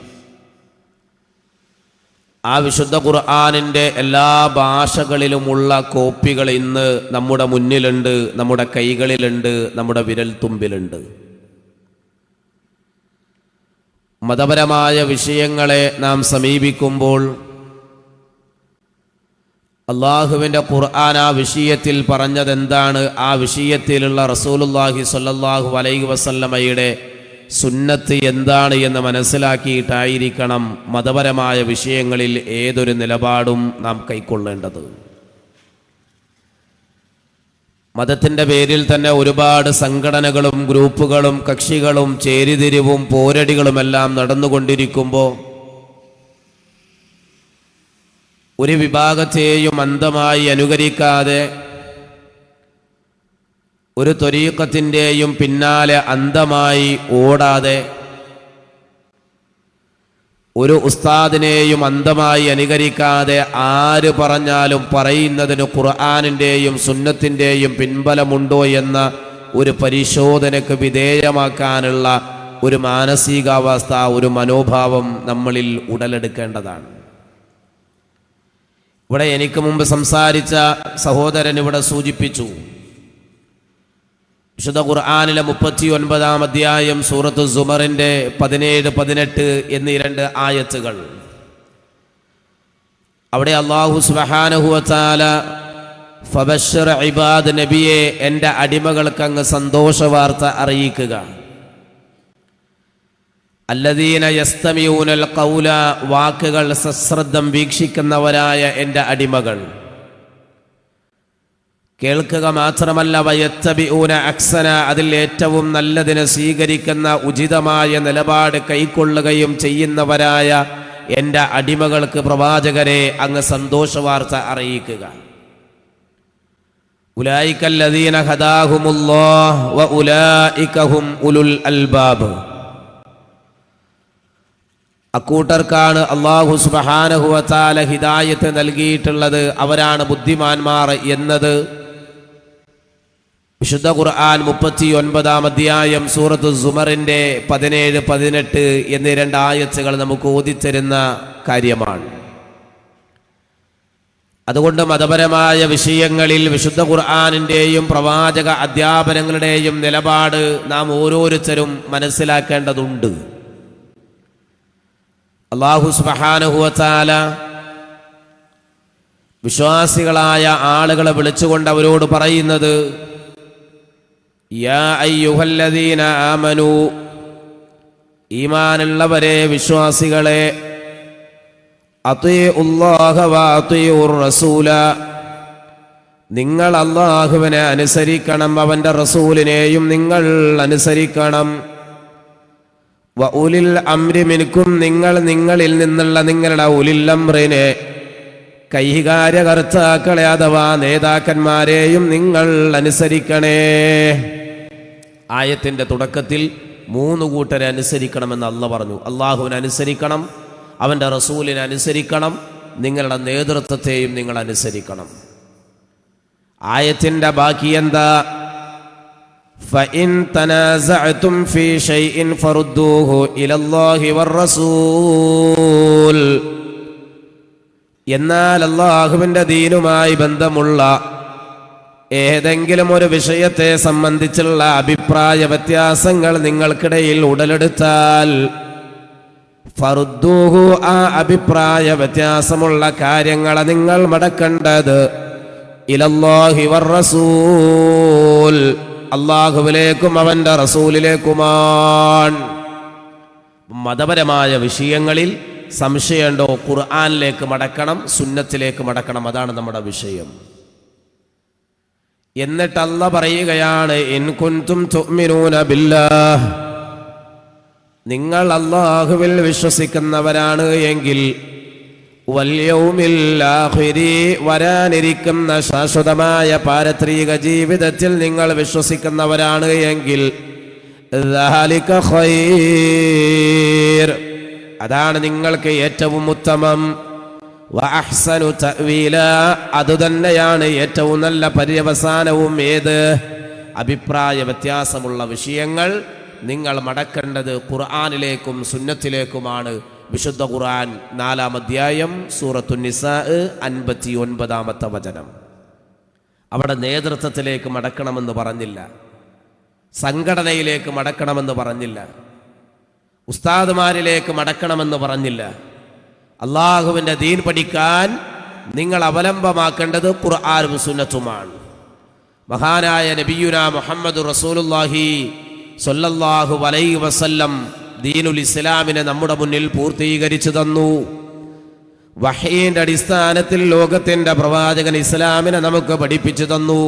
ആ വിശുദ്ധ ഖുർആനിൻ്റെ എല്ലാ ഭാഷകളിലുമുള്ള കോപ്പികൾ ഇന്ന് നമ്മുടെ മുന്നിലുണ്ട്, നമ്മുടെ കൈകളിലുണ്ട്, നമ്മുടെ വിരൽത്തുമ്പിലുണ്ട്. മതപരമായ വിഷയങ്ങളെ നാം സമീപിക്കുമ്പോൾ അള്ളാഹുവിൻ്റെ ഖുർആൻ ആ വിഷയത്തിൽ പറഞ്ഞതെന്താണ്, ആ വിഷയത്തിലുള്ള റസൂലുള്ളാഹി സ്വല്ലല്ലാഹു അലൈഹി വസല്ലമയുടെ സുന്നത്ത് എന്താണ് എന്ന് മനസ്സിലാക്കിയിട്ടായിരിക്കണം മതപരമായ വിഷയങ്ങളിൽ ഏതൊരു നിലപാടും നാം കൈക്കൊള്ളേണ്ടത്. മതത്തിൻ്റെ പേരിൽ തന്നെ ഒരുപാട് സംഘടനകളും ഗ്രൂപ്പുകളും കക്ഷികളും ചേരിതിരിവും പോരടികളുമെല്ലാം നടന്നുകൊണ്ടിരിക്കുമ്പോൾ ഒരു വിഭാഗത്തെയും അന്ധമായി അനുകരിക്കാതെ, ഒരു ത്വരീഖത്തിൻ്റെയും പിന്നാലെ അന്ധമായി ഓടാതെ, ഒരു ഉസ്താദിനെയും അന്ധമായി അനുകരിക്കാതെ, ആര് പറഞ്ഞാലും പറയുന്നതിന് ഖുർആനിൻ്റെയും സുന്നത്തിൻ്റെയും പിൻബലമുണ്ടോ എന്ന ഒരു പരിശോധനയ്ക്ക് വിധേയമാക്കാനുള്ള ഒരു മാനസികാവസ്ഥ, ഒരു മനോഭാവം നമ്മളിൽ ഉടലെടുക്കേണ്ടതാണ്. ഇവിടെ എനിക്ക് മുമ്പ് സംസാരിച്ച സഹോദരൻ ഇവിടെ സൂചിപ്പിച്ചു, വിശുദ്ധ ഖുർആനിലെ 39-ാം അധ്യായം സൂറത്തു സുമറിൻ്റെ 17, 18 എന്നീ 2 ആയത്തുകൾ. അവിടെ അല്ലാഹു സുബ്ഹാനഹു വ തആല ഫബശ്ശിർ ഇബാദ്, നബിയെ എൻ്റെ അടിമകൾക്ക് അങ്ങ് സന്തോഷവാർത്ത അറിയിക്കുക. അല്ലദീന യസ്തമിഊനൽ ഖൗല, വാക്കുകൾ സശ്രദ്ധം വീക്ഷിക്കുന്നവരായ എൻ്റെ അടിമകൾ. കേൾക്കുക മാത്രമല്ല, വയത്തബിഊന അക്സന, അതിൽ ഏറ്റവും നല്ലതിനെ സ്വീകരിക്കുന്ന ഉചിതമായ നിലപാട് കൈക്കൊള്ളുകയും ചെയ്യുന്നവരായ എൻ്റെ അടിമകൾക്ക് പ്രവാചകരെ അങ്ങ് സന്തോഷവാർത്ത അറിയിക്കുക. ഉലൈകല്ലദീന ഹദാഹുമുല്ലാഹ് വ ഉലൈക ഹും ഉലുൽ അൽബാബ്. അക്കൂട്ടർക്കാണ് അല്ലാഹു സുബ്ഹാനഹു വ തആല ഹിദായത്ത് നൽകിയിട്ടുള്ളത്, അവരാണ് ബുദ്ധിമാന്മാർ എന്നത് വിശുദ്ധ ഖുർആൻ 39-ാം അധ്യായം സൂറത്തു സുമറിൻ്റെ 17, 18 എന്നീ 2 ആയത്തുകൾ നമുക്ക് ഓതിത്തരുന്ന കാര്യമാണ്. അതുകൊണ്ട് മതപരമായ വിഷയങ്ങളിൽ വിശുദ്ധ ഖുർആനിൻ്റെയും പ്രവാചക അധ്യാപനങ്ങളുടെയും നിലപാട് നാം ഓരോരുത്തരും മനസ്സിലാക്കേണ്ടതുണ്ട്. അല്ലാഹു സുബ്ഹാനഹു വ തആല വിശ്വാസികളായ ആളുകളെ വിളിച്ചുകൊണ്ട് അവരോട് പറയുന്നത്, യാ അയ്യുഹല്ലദീന ആമനൂ, ഈമാനുള്ളവരെ, വിശ്വാസികളെ, അത്വീഉല്ലാഹ വ അത്വീഉർ റസൂല, നിങ്ങൾ അല്ലാഹുവിനെ അനുസരിക്കണം, അവൻ്റെ റസൂലിനെയും നിങ്ങൾ അനുസരിക്കണം. വ ഉലിൽ അംരി മിൻകും, നിങ്ങളിൽ നിന്നുള്ള നിങ്ങളുടെ ഉലിൽ അംറിനെ, കൈകാര്യകർത്താക്കളെ അഥവാ നേതാക്കന്മാരെയും നിങ്ങൾ അനുസരിക്കണേ. ആയത്തിൻ്റെ തുടക്കത്തിൽ 3 കൂട്ടരെ അനുസരിക്കണമെന്ന് അല്ലാഹ് പറഞ്ഞു. അള്ളാഹുവിനെ അനുസരിക്കണം, അവൻ്റെ റസൂലിനെ അനുസരിക്കണം, നിങ്ങളുടെ നേതൃത്വത്തെയും നിങ്ങൾ അനുസരിക്കണം. ആയത്തിൻ്റെ ബാക്കി എന്താ? فَإِن تَنَازَعْتُمْ فِي شَيْءٍ فَرُدُّوهُ إِلَى اللَّهِ وَالرَّسُولِ. എന്നാൽ അല്ലാഹുവിൻ്റെ ദീനുമായി ബന്ധമുള്ള ഏതെങ്കിലും ഒരു വിഷയത്തെ സംബന്ധിച്ചുള്ള അഭിപ്രായ വ്യത്യാസങ്ങൾ നിങ്ങൾക്കിടയിൽ ഉടലെടുത്താൽ ഫറുദ്ദൂഹു, ആ അഭിപ്രായ വ്യത്യാസമുള്ള കാര്യങ്ങളെ നിങ്ങൾ മടക്കേണ്ടത് ഇലല്ലാഹി വറസൂൽ, അല്ലാഹുവിലേക്കും അവൻ്റെ റസൂലിലേക്കുമാണ്. മതപരമായ വിഷയങ്ങളിൽ സംശയമുണ്ടോ? ഖുർആനിലേക്ക് മടക്കണം, സുന്നത്തിലേക്ക് മടക്കണം. അതാണ് നമ്മുടെ വിഷയം. എന്നിട്ട് അല്ലാഹ് പറയുകയാണ്, ഇൻ കുൻതും തുഅ്മിനൂന ബില്ലാഹ്, നിങ്ങൾ അല്ലാഹുവിൽ വിശ്വസിക്കുന്നവരാണ് എങ്കിൽ, വൽ യൗമിൽ ആഖിരി, വരാനിരിക്കുന്ന ശാശ്വതമായ പാരത്രിക ജീവിതത്തിൽ നിങ്ങൾ വിശ്വസിക്കുന്നവരാണ് എങ്കിൽ, ദാലിക ഖൈർ, അതാണ് നിങ്ങൾക്ക് ഏറ്റവും ഉത്തമം. വഅഹ്സനു തഅ്വീല, അതുതന്നെയാണ് ഏറ്റവും നല്ല പര്യവസാനവും. ഏത്? അഭിപ്രായ വ്യത്യാസമുള്ള വിഷയങ്ങൾ നിങ്ങൾ മടക്കേണ്ടത് ഖുർആനിലേക്കും സുന്നത്തിലേക്കുമാണ്. വിശുദ്ധ ഖുർആൻ 4-ാം അധ്യായം സൂറത്തുൻ നിസാ 59-ാമത്തെ വചനം. അവിടെ നേതൃത്വത്തിലേക്ക് മടക്കണമെന്ന് പറഞ്ഞില്ല, സംഘടനയിലേക്ക് മടക്കണമെന്ന് പറഞ്ഞില്ല, ഉസ്താദുമാരിലേക്ക് മടക്കണമെന്ന് പറഞ്ഞില്ല. അള്ളാഹുവിൻ്റെ ദീൻ പഠിക്കാൻ നിങ്ങൾ അവലംബമാക്കേണ്ടത് ഖുർആനും സുന്നത്തുമാണ്. മഹാനായ നബിയുനാ മുഹമ്മദ് റസൂലുള്ളാഹി സ്വല്ലല്ലാഹു അലൈഹി വസല്ലം ദീനുൽ ഇസ്ലാമിനെ നമ്മുടെ മുന്നിൽ പൂർത്തീകരിച്ചു തന്നു. വഹീന്റെ അടിസ്ഥാനത്തിൽ ലോകത്തിൻ്റെ പ്രവാചകൻ ഇസ്ലാമിനെ നമുക്ക് പഠിപ്പിച്ചു തന്നു.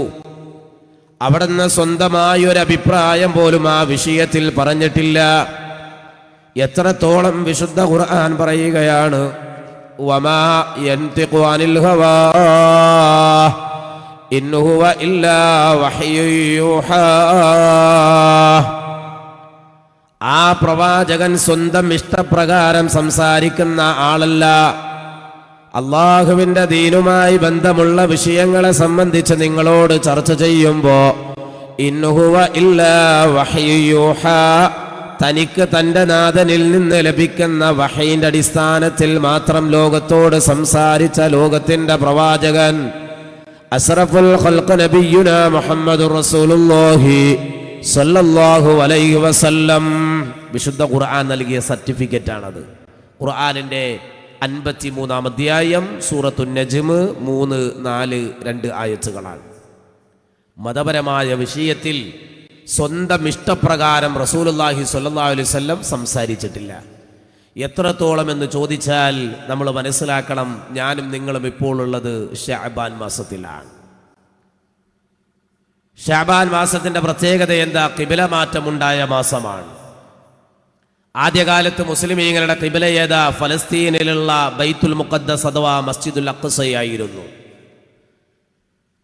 അവിടുന്ന് സ്വന്തമായൊരു അഭിപ്രായം പോലും ആ വിഷയത്തിൽ പറഞ്ഞിട്ടില്ല. എത്രത്തോളം വിശുദ്ധ ഖുർആൻ പറയുകയാണ്, വമാ യൻതിഖു അനിൽ ഹവാ ഇൻ ഹുവ ഇല്ലാ വഹ്യു യൂഹാ. ആ പ്രവാചകൻ സ്വന്തം ഇഷ്ടപ്രകാരം സംസാരിക്കുന്ന ആളല്ല. അള്ളാഹുവിൻ്റെ ദീനുമായി ബന്ധമുള്ള വിഷയങ്ങളെ സംബന്ധിച്ച് നിങ്ങളോട് ചർച്ച ചെയ്യുമ്പോൾ ഇൻ ഹുവ ഇല്ലാ വഹ്യു യൂഹാ, തനിക്ക് തൻ്റെ നാഥനിൽ നിന്ന് ലഭിക്കുന്ന വഹയിൻ്റെ അടിസ്ഥാനത്തിൽ മാത്രം ലോകത്തോട് സംസാരിച്ച ലോകത്തിൻ്റെ പ്രവാചകൻ അസ്റഫുൽ ഖൽഖ് നബിയുനാ മുഹമ്മദുർ റസൂലുള്ളാഹി സ്വല്ലല്ലാഹു അലൈഹി വസല്ലം. വിശുദ്ധ ഖുർആൻ നൽകിയ സർട്ടിഫിക്കറ്റാണത്. ഖുർആനിൻ്റെ 53-ാം അധ്യായം സൂറത്തുൻ നജ്മ് 3-4 ആയത്തുകളാണ്. മതപരമായ വിഷയത്തിൽ സ്വന്തം ഇഷ്ടപ്രകാരം റസൂലുള്ളാഹി സ്വല്ലല്ലാഹു അലൈഹി വസല്ലം സംസാരിച്ചിട്ടില്ല. എത്രത്തോളം എന്ന് ചോദിച്ചാൽ നമ്മൾ മനസ്സിലാക്കണം, ഞാനും നിങ്ങളും ഇപ്പോൾ ഉള്ളത് ശഅബാൻ മാസത്തിലാണ്. ശഅബാൻ മാസത്തിന്റെ പ്രത്യേകത എന്താ? ഖിബല മാറ്റമുണ്ടായ മാസമാണ്. ആദ്യകാലത്ത് മുസ്ലിമീങ്ങളുടെ ഖിബല ഏതാ? ഫലസ്തീനിലുള്ള ബൈത്തുൽ മുഖദ്ദസ് അഥവാ മസ്ജിദുൽ അഖ്സയായിരുന്നു.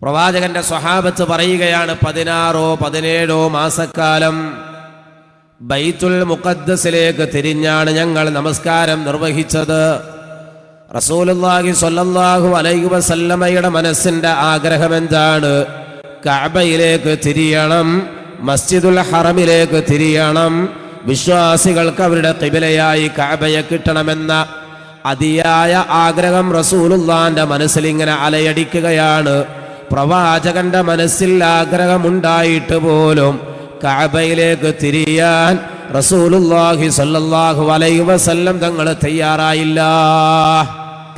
പ്രവാചകന്റെ സ്വഹാബത്ത് പറയുകയാണ്, 16-17 മാസക്കാലം ബൈത്തുൽ മുഖദ്ദസിലേക്ക് തിരിഞ്ഞാണ് ഞങ്ങൾ നമസ്കാരം നിർവഹിച്ചത്. റസൂലുള്ളാഹി സ്വല്ലല്ലാഹു അലൈഹി വസല്ലമയുടെ മനസ്സിന്റെ ആഗ്രഹം എന്താണ്? കഅബയിലേക്ക് തിരിയണം, മസ്ജിദുൽ ഹറമിലേക്ക് തിരിയണം, വിശ്വാസികൾക്ക് അവരുടെ ഖിബലയായി കഅബയെ കിട്ടണമെന്ന അതിയായ ആഗ്രഹം റസൂലുള്ളാഹിന്റെ മനസ്സിൽ ഇങ്ങനെ അലയടിക്കുകയാണ്. പ്രവാചകന്റെ മനസ്സിൽ ആഗ്രഹമുണ്ടായിട്ട് പോലും കഅബയിലേക്ക് തിരിയാൻ റസൂലുള്ളാഹി സ്വല്ലല്ലാഹു അലൈഹി വസല്ലം തങ്ങൾ തയ്യാറായില്ല.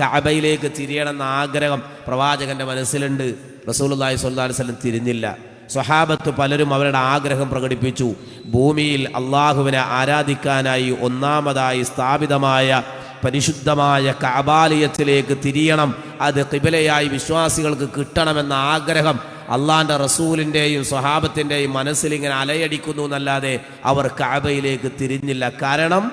കഅബയിലേക്ക് തിരിയണമെന്ന ആഗ്രഹം പ്രവാചകന്റെ മനസ്സിലുണ്ട്. റസൂലുള്ളാഹി സ്വല്ലല്ലാഹു അലൈഹി വസല്ലം തിരിഞ്ഞില്ല. സ്വഹാബത്ത് പലരും അവരുടെ ആഗ്രഹം പ്രകടിപ്പിച്ചു. ഭൂമിയിൽ അള്ളാഹുവിനെ ആരാധിക്കാനായി ഒന്നാമതായി സ്ഥാപിതമായ പരിശുദ്ധമായ കഅബാലയത്തിലേക്ക് തിരിയണം, അത് ഖിബലയായി വിശ്വാസികൾക്ക് കിട്ടണമെന്ന ആഗ്രഹം അള്ളാഹിൻ്റെ റസൂലിൻ്റെയും സ്വഹാബത്തിൻ്റെയും മനസ്സിലിങ്ങനെ അലയടിക്കുന്നു എന്നല്ലാതെ അവർ കഅബയിലേക്ക് തിരിഞ്ഞില്ല. കാരണം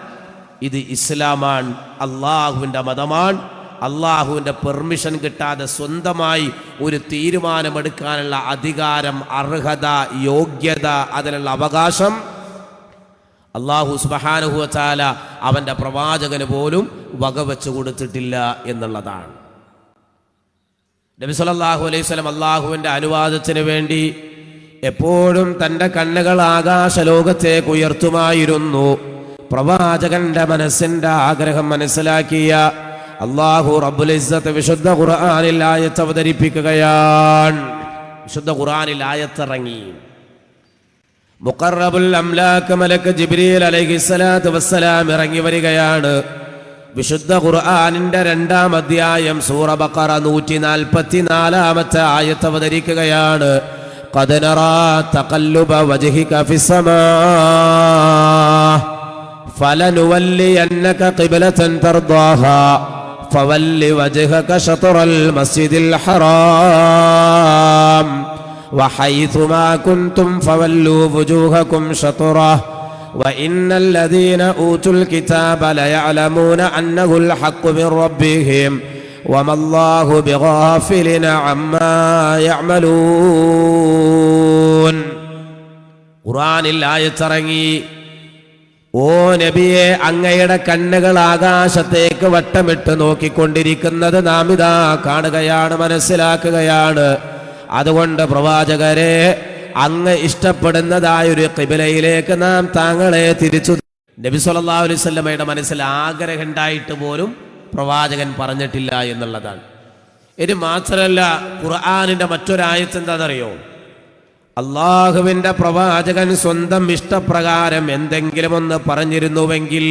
ഇത് ഇസ്ലാമാണ്, അള്ളാഹുവിൻ്റെ മതമാണ്. അള്ളാഹുവിൻ്റെ പെർമിഷൻ കിട്ടാതെ സ്വന്തമായി ഒരു തീരുമാനമെടുക്കാനുള്ള അധികാരം, അർഹത, യോഗ്യത, അതിനുള്ള അവകാശം അള്ളാഹു സുബ്ഹാനഹു വ തആല അവൻ്റെ പ്രവാചകന് പോലും വകവെച്ചു കൊടുത്തിട്ടില്ല എന്നുള്ളതാണ്. നബി സല്ലല്ലാഹു അലൈഹി വസല്ലം അള്ളാഹുവിൻ്റെ അനുവാദത്തിന് വേണ്ടി എപ്പോഴും തൻ്റെ കണ്ണുകൾ ആകാശലോകത്തേക്ക് ഉയർത്തുമായിരുന്നു. പ്രവാചകന്റെ മനസ്സിൻ്റെ ആഗ്രഹം മനസ്സിലാക്കിയ അള്ളാഹു റബ്ബുൽ ഇസ്സത്ത് വിശുദ്ധ ഖുർആനിൽ ആയത്ത് അവതരിപ്പിക്കുകയാണ്. വിശുദ്ധ ഖുർആനിൽ ആയത്തിറങ്ങി. മുഖറബുൽ അംലാക്ക് മലക്ക് ജിബ്രീൽ അലൈഹിസ്സലാത്തു വസ്സലാം ഇറങ്ങി വരികയാണ്. വിശുദ്ധ ഖുർആനിന്റെ 2-ാം അധ്യായം സൂറ ബഖറ 144-ാമത്തെ ആയത്ത് അവതരിക്കുകയാണ്. ഖദ് നറാ തഖല്ലുബ വജ്ഹിക ഫിസ്സമാ ഫലനുവല്ലിയന്നക ഖിബ്ലതൻ തർദാഹാ ഫവല്ലി വജ്ഹക ശത്റൽ മസ്ജിദിൽ ഹറാം വഹൈതുമാ കുൻതും ഫവല്ലൂ വുജൂഹകും ശത്റഹു وإن الذين أوتوا الكتاب ليعلمون أنه الحق من ربهم وما الله بغافل عما يعملون. ഖുർആനിൽ ആയത്തിറങ്ങി. ഓ നബിയെ, അങ്ങയുടെ കണ്ണുകൾ ആകാശത്തേക്ക് വട്ടമിട്ട് നോക്കിക്കൊണ്ടിരിക്കുന്നത് നാം ഇതാ കാണുകയാണ്, മനസ്സിലാക്കുകയാണ്. അതുകൊണ്ട് പ്രവാചകരെ, അങ്ങ് ഇഷ്ടപ്പെടുന്നതായൊരു ഖിബലയിലേക്ക് നാം താങ്കളെ തിരിച്ചു. നബി സല്ലല്ലാഹു അലൈഹി വസല്ലമയുടെ മനസ്സിൽ ആഗ്രഹം ഉണ്ടായിട്ട് പോലും പ്രവാചകൻ പറഞ്ഞിട്ടില്ല എന്നുള്ളതാണ്. ഇത് മാത്രമല്ല, ഖുർആനിന്റെ മറ്റൊരായത്ത് എന്താണെന്നറിയോ? അള്ളാഹുവിന്റെ പ്രവാചകൻ സ്വന്തം ഇഷ്ടപ്രകാരം എന്തെങ്കിലും ഒന്ന് പറഞ്ഞിരുന്നുവെങ്കിൽ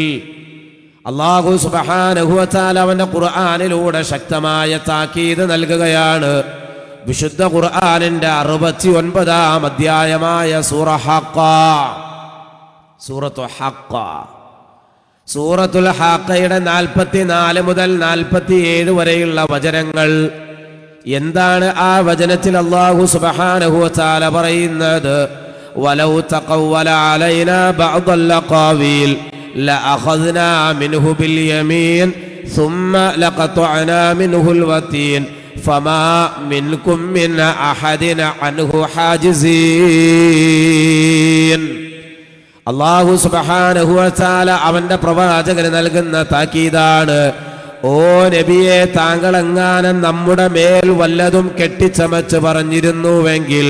അള്ളാഹു സുബ്ഹാനഹു വ തആല അവന്റെ ഖുർആനിലൂടെ ശക്തമായ താക്കീത് നൽകുകയാണ്. വിശുദ്ധ ഖുർആനിന്റെ 69-ാം അധ്യായമായ സൂറത്തുൽ ഹഖയുടെ 44 മുതൽ 47 വരെയുള്ള വചനങ്ങൾ. എന്താണ് ആ വചനത്തിൽ അല്ലാഹു സുബ്ഹാനഹു വ തആല പറയുന്നത്? വലൗ തഖവ്വല അലൈനാ ബഅദൽ ഖാവീൽ ലഅഖദ്നാ മിൻഹു ബിൽ യമീൻ ثم لقطعنا منه الوتين فما منكم من أحد عنه حاجزين. അല്ലാഹു സുബ്ഹാനഹു വ തആല അവന്റെ പ്രവാചകന് നൽകുന്ന താക്കീതാണ്. ഓ നബിയെ, താങ്കൾ എങ്ങാനും നമ്മുടെ മേൽ വല്ലതും കെട്ടിച്ചമച്ച് പറഞ്ഞിരുന്നുവെങ്കിൽ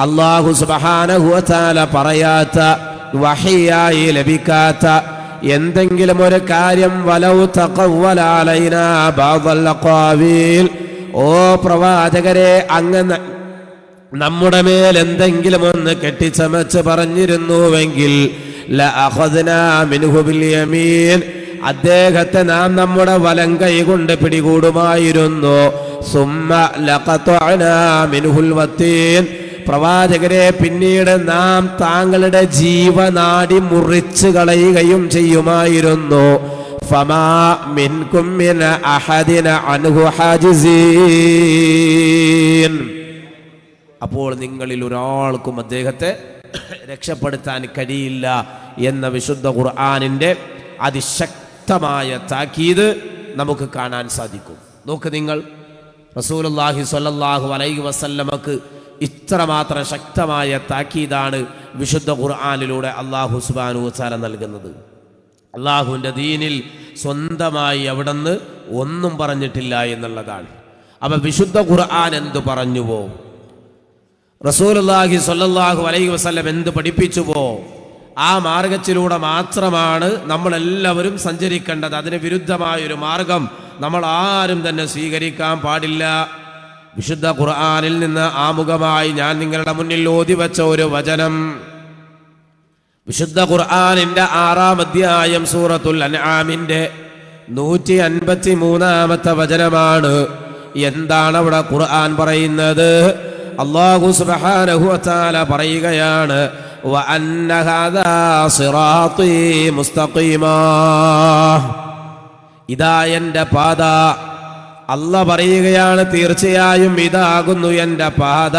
അല്ലാഹു സുബ്ഹാനഹു വ തആല പറയാത്ത, വഹിയായി ലഭിക്കാത്ത എന്തെങ്കിലും ഒരു കാര്യം, വലൗ തഖവ്വല അലൈനാ ബഅദൽ ഖാവീൽ, ഓ പ്രവാചകരെ, അങ്ങ് നമ്മുടെ മേൽ എന്തെങ്കിലും ഒന്ന് കെട്ടിച്ചമച്ച് പറഞ്ഞിരുന്നുവെങ്കിൽ ലഅഖദ്നാ മിൻഹു ബിൽ യമീൻ, അദ്ദേഹത്തെ നാം നമ്മുടെ വലങ്കൈ കൊണ്ട് പിടികൂടുമായിരുന്നു. സുമ്മ ലഖതഅനാ മിൻഹുൽ വതീൻ, പ്രവാചകരെ, പിന്നീട് നാം താങ്കളുടെ ജീവനാടി മുറിച്ചു കളയുകയും ചെയ്യുമായിരുന്നു. ഫമാ മിൻകും മിൻ അഹദിന അൻഹു ഹാജിസീൻ. അപ്പോൾ നിങ്ങളിൽ ഒരാൾക്കും അദ്ദേഹത്തെ രക്ഷപ്പെടുത്താൻ കഴിയില്ല എന്ന വിശുദ്ധ ഖുർആനിന്റെ അതിശക്തമായ താക്കീത് നമുക്ക് കാണാൻ സാധിക്കും. നോക്ക് നിങ്ങൾ, റസൂലുള്ളാഹി സ്വല്ലല്ലാഹു അലൈഹി വസല്ലമക്ക് ഇത്രമാത്രം ശക്തമായ താക്കീതാണ് വിശുദ്ധ ഖുർആനിലൂടെ അല്ലാഹു സുബ്ഹാനഹു വ തആല നൽകുന്നത്. അള്ളാഹുവിൻ്റെ ദീനിൽ സ്വന്തമായി അവിടുന്ന് ഒന്നും പറഞ്ഞിട്ടില്ല എന്നുള്ളതാണ്. അപ്പം വിശുദ്ധ ഖുർആൻ എന്തു പറഞ്ഞുവോ, റസൂലുള്ളാഹി സ്വല്ലല്ലാഹു അലൈഹി വസല്ലം എന്ത് പഠിപ്പിച്ചുവോ, ആ മാർഗത്തിലൂടെ മാത്രമാണ് നമ്മളെല്ലാവരും സഞ്ചരിക്കേണ്ടത്. അതിന് വിരുദ്ധമായൊരു മാർഗം നമ്മൾ ആരും തന്നെ സ്വീകരിക്കാൻ പാടില്ല. വിശുദ്ധ ഖുർആനിൽ നിന്ന് ആമുഖമായി ഞാൻ നിങ്ങളുടെ മുന്നിൽ ഓതി വെച്ച ഒരു വചനം, വിശുദ്ധ ഖുർആനിന്റെ 6-ാം അധ്യായം സൂറത്തുൽ അൻആമിന്റെ 153-ാമത്തെ വചനമാണ്. എന്താണ് അവിടെ ഖുർആൻ പറയുന്നത്? അല്ലാഹു സുബ്ഹാനഹു വ തആല പറയുകയാണ്, വ അന്ന ഹാദാ സിറാത്തീ മുസ്തഖീമാ, ഇതാ എൻ്റെ പാത. അല്ല പറയുകയാണ്, തീർച്ചയായും ഇതാകുന്നു എൻ്റെ പാത,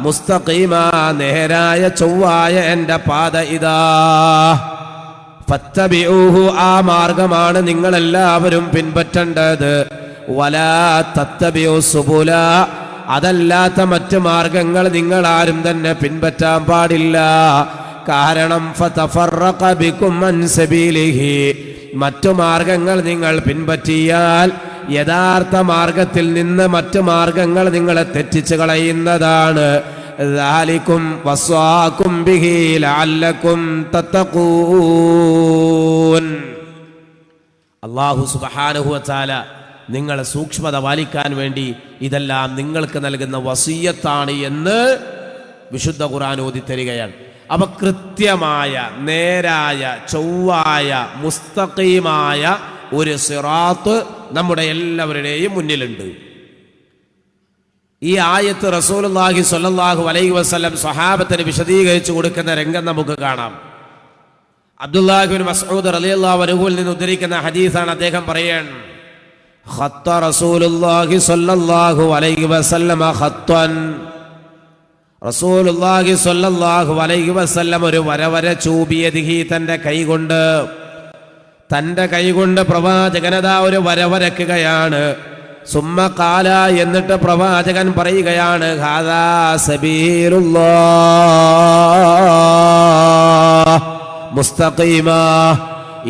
മുസ്തഖീമ, നേരായ ചൊവ്വായ എൻ്റെ പാത ഇതാ. ഫത്തബിഊഹു, ആ മാർഗമാണ് നിങ്ങളെല്ലാവരും പിൻപറ്റേണ്ടത്. വലാ തത്തബിഉ സുബുല, അതല്ലാത്ത മറ്റ് മാർഗങ്ങൾ നിങ്ങൾ ആരും തന്നെ പിൻപറ്റാൻ പാടില്ല. കാരണം ഫതഫറഖ ബികും അൻ സബീലിഹി, മറ്റു മാർഗങ്ങൾ നിങ്ങൾ പിൻപറ്റിയാൽ യഥാർത്ഥ മാർഗത്തിൽ നിന്ന് മറ്റു മാർഗങ്ങൾ നിങ്ങളെ തെറ്റിച്ച് കളയുന്നതാണ്. ദാലികും വസ്വാകും ബിഹി ലഅല്ലകും തത്തഖൂൻ. അല്ലാഹു സുബ്ഹാനഹു വ തആല നിങ്ങളെ സൂക്ഷ്മത പാലിക്കാൻ വേണ്ടി ഇതെല്ലാം നിങ്ങൾക്ക് നൽകുന്ന വസിയ്യത്താണ് എന്ന് വിശുദ്ധ ഖുർആൻ ഓതിത്തരികയാണ്. അപ്പൊ കൃത്യമായ നേരായ ചൊവ്വായ മുസ്തഖീമായ ഒരു സിറാത്ത് നമ്മുടെ എല്ലാവരുടെയും മുന്നിലുണ്ട്. ഈ ആയത്ത് റസൂലുള്ളാഹി സ്വല്ലല്ലാഹു അലൈഹി വസല്ലം സ്വഹാബത്തിന് വിശദീകരിച്ചു കൊടുക്കുന്ന രംഗം നമുക്ക് കാണാം. അബ്ദുല്ലാഹി ഇബ്നു മസ്ഊദ് റളിയല്ലാഹു അൻഹുവിൽ നിന്ന് ഉദ്ധരിക്കുന്ന ഹദീസാണ്. അദ്ദേഹം പറയാണ്, ഖത്ത റസൂലുള്ളാഹി സ്വല്ലല്ലാഹു അലൈഹി വസല്ലം ഖത്തൻ, റസൂലുള്ളാഹി സ്വല്ലല്ലാഹു അലൈഹി വസല്ലം ഒരു വരച്ചു ബിയദിഹി, തന്റെ കൈകൊണ്ട് പ്രവാചകനതാ ഒരു വരക്കുകയാണ്. സുമ്മ ഖാല, എന്നിട്ട് പ്രവാചകൻ പറയുകയാണ്, ഹാദാ സബീലുല്ലാഹ് മുസ്തഖീമാ,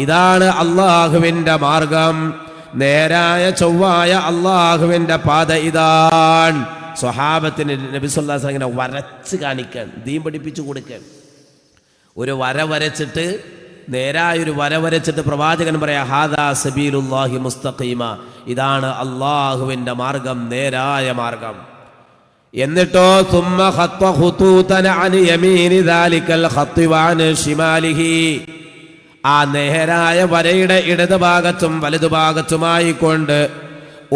ഇതാണ് അല്ലാഹുവിന്റെ മാർഗം, നേരായ ചൊവ്വായ അല്ലാഹുവിന്റെ പാത ഇതാണ്. സ്വഹാബത്തിന് നബി സല്ലല്ലാഹു അലൈഹി വസല്ലം ഇങ്ങനെ വരച്ച് കാണിക്കാൻ, ദീൻ പഠിപ്പിച്ചു കൊടുക്കാൻ. ഒരു വരച്ചിട്ട്, നേരായൊരു വരച്ചിട്ട് പ്രവാചകൻ പറയാ, ഹാദാ സബീലുല്ലാഹി മുസ്തഖീമ, ഇതാണ് അല്ലാഹുവിന്റെ മാർഗം, നേരായ മാർഗം. എന്നിട്ടോ സുമ്മ ഖത്വ ഖുതൂതൻ അൻ യമീനി ദാലികൽ ഖത്വ വഅൻ ശിമാലിഹി, ആ നേരായ വരയുടെ ഇടതുഭാഗത്തും വലതുഭാഗത്തുമായി കൊണ്ട്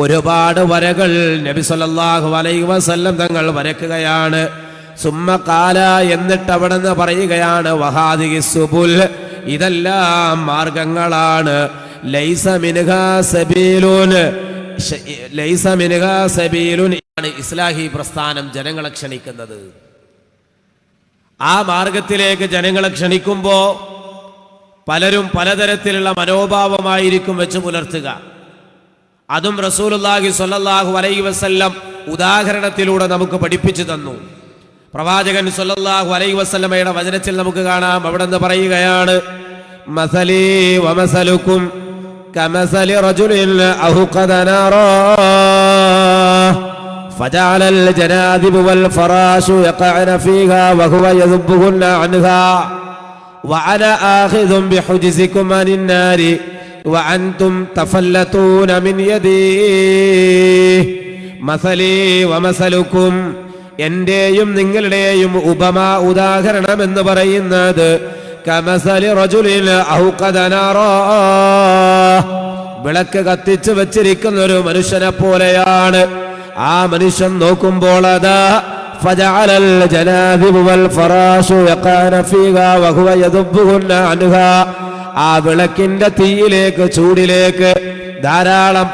ഒരുപാട് വരകൾ നബി സല്ലല്ലാഹു അലൈഹി വസല്ലം തങ്ങൾ വരക്കുകയാണ്. സുമ്മ ഖാല, എന്നിട്ട് അവിടെ നിന്ന് പറയുകയാണ്, വഹാദിഹി സുബുൽ, ഇതെല്ലാം മാർഗങ്ങളാണ്. ലൈസ മിൻഹാ സബീലുൻ, ആണ് ഇസ്ലാഹി പ്രസ്ഥാനം ജനങ്ങളെ ക്ഷണിക്കുന്നത്. ആ മാർഗത്തിലേക്ക് ജനങ്ങളെ ക്ഷണിക്കുമ്പോ പലരും പലതരത്തിലുള്ള മനോഭാവമായിരിക്കും വെച്ച് പുലർത്തുക. അതും റസൂലുള്ളാഹി സ്വല്ലല്ലാഹു അലൈഹി വസല്ലം ഉദാഹരണത്തിലൂടെ നമുക്ക് പഠിപ്പിച്ചു തന്നു. പ്രവാചകൻ സ്വല്ലല്ലാഹു അലൈഹി വസല്ലമയുടെ വചനത്തിൽ നമുക്ക് കാണാം, അവിടെ നിന്ന് പറയുകയാണ്, മസലി വമസലുക്കും കമസലി റജുലിൻ അഹ്ഖദ നാറാ ഫജഅലൽ ജനാദിബു വൽ ഫറാശു യഖഅന ഫീഹാ വഹുവ യദുബ്ബുഹുന്ന അൻഹാ വഅന ആഖിദുൻ ബിഹുജ്സികും അനിൻ നാരി വഅൻതും തഫല്ലതൂന മിൻ യദീ മസലി വമസലുക്കും, എന്റെയും നിങ്ങളുടെയും ഉദാഹരണം എന്ന് പറയുന്നത് കമസലി റജുലിൻ അഹ്ഖദ നാറാ, വിളക്ക് കത്തിച്ചു വെച്ചിരിക്കുന്ന ഒരു മനുഷ്യനെ പോലെയാണ്. ആ മനുഷ്യൻ നോക്കുമ്പോൾ അതാ ഫജഅലൽ ജനാദിബു വൽ ഫറാശു യഖഅന ഫീഹാ വഹുവ യദുബ്ബുഹുന്ന അൻഹാ, ആ വിളക്കിന്റെ തീയിലേക്ക്, ചൂടിലേക്ക് ധാരാളം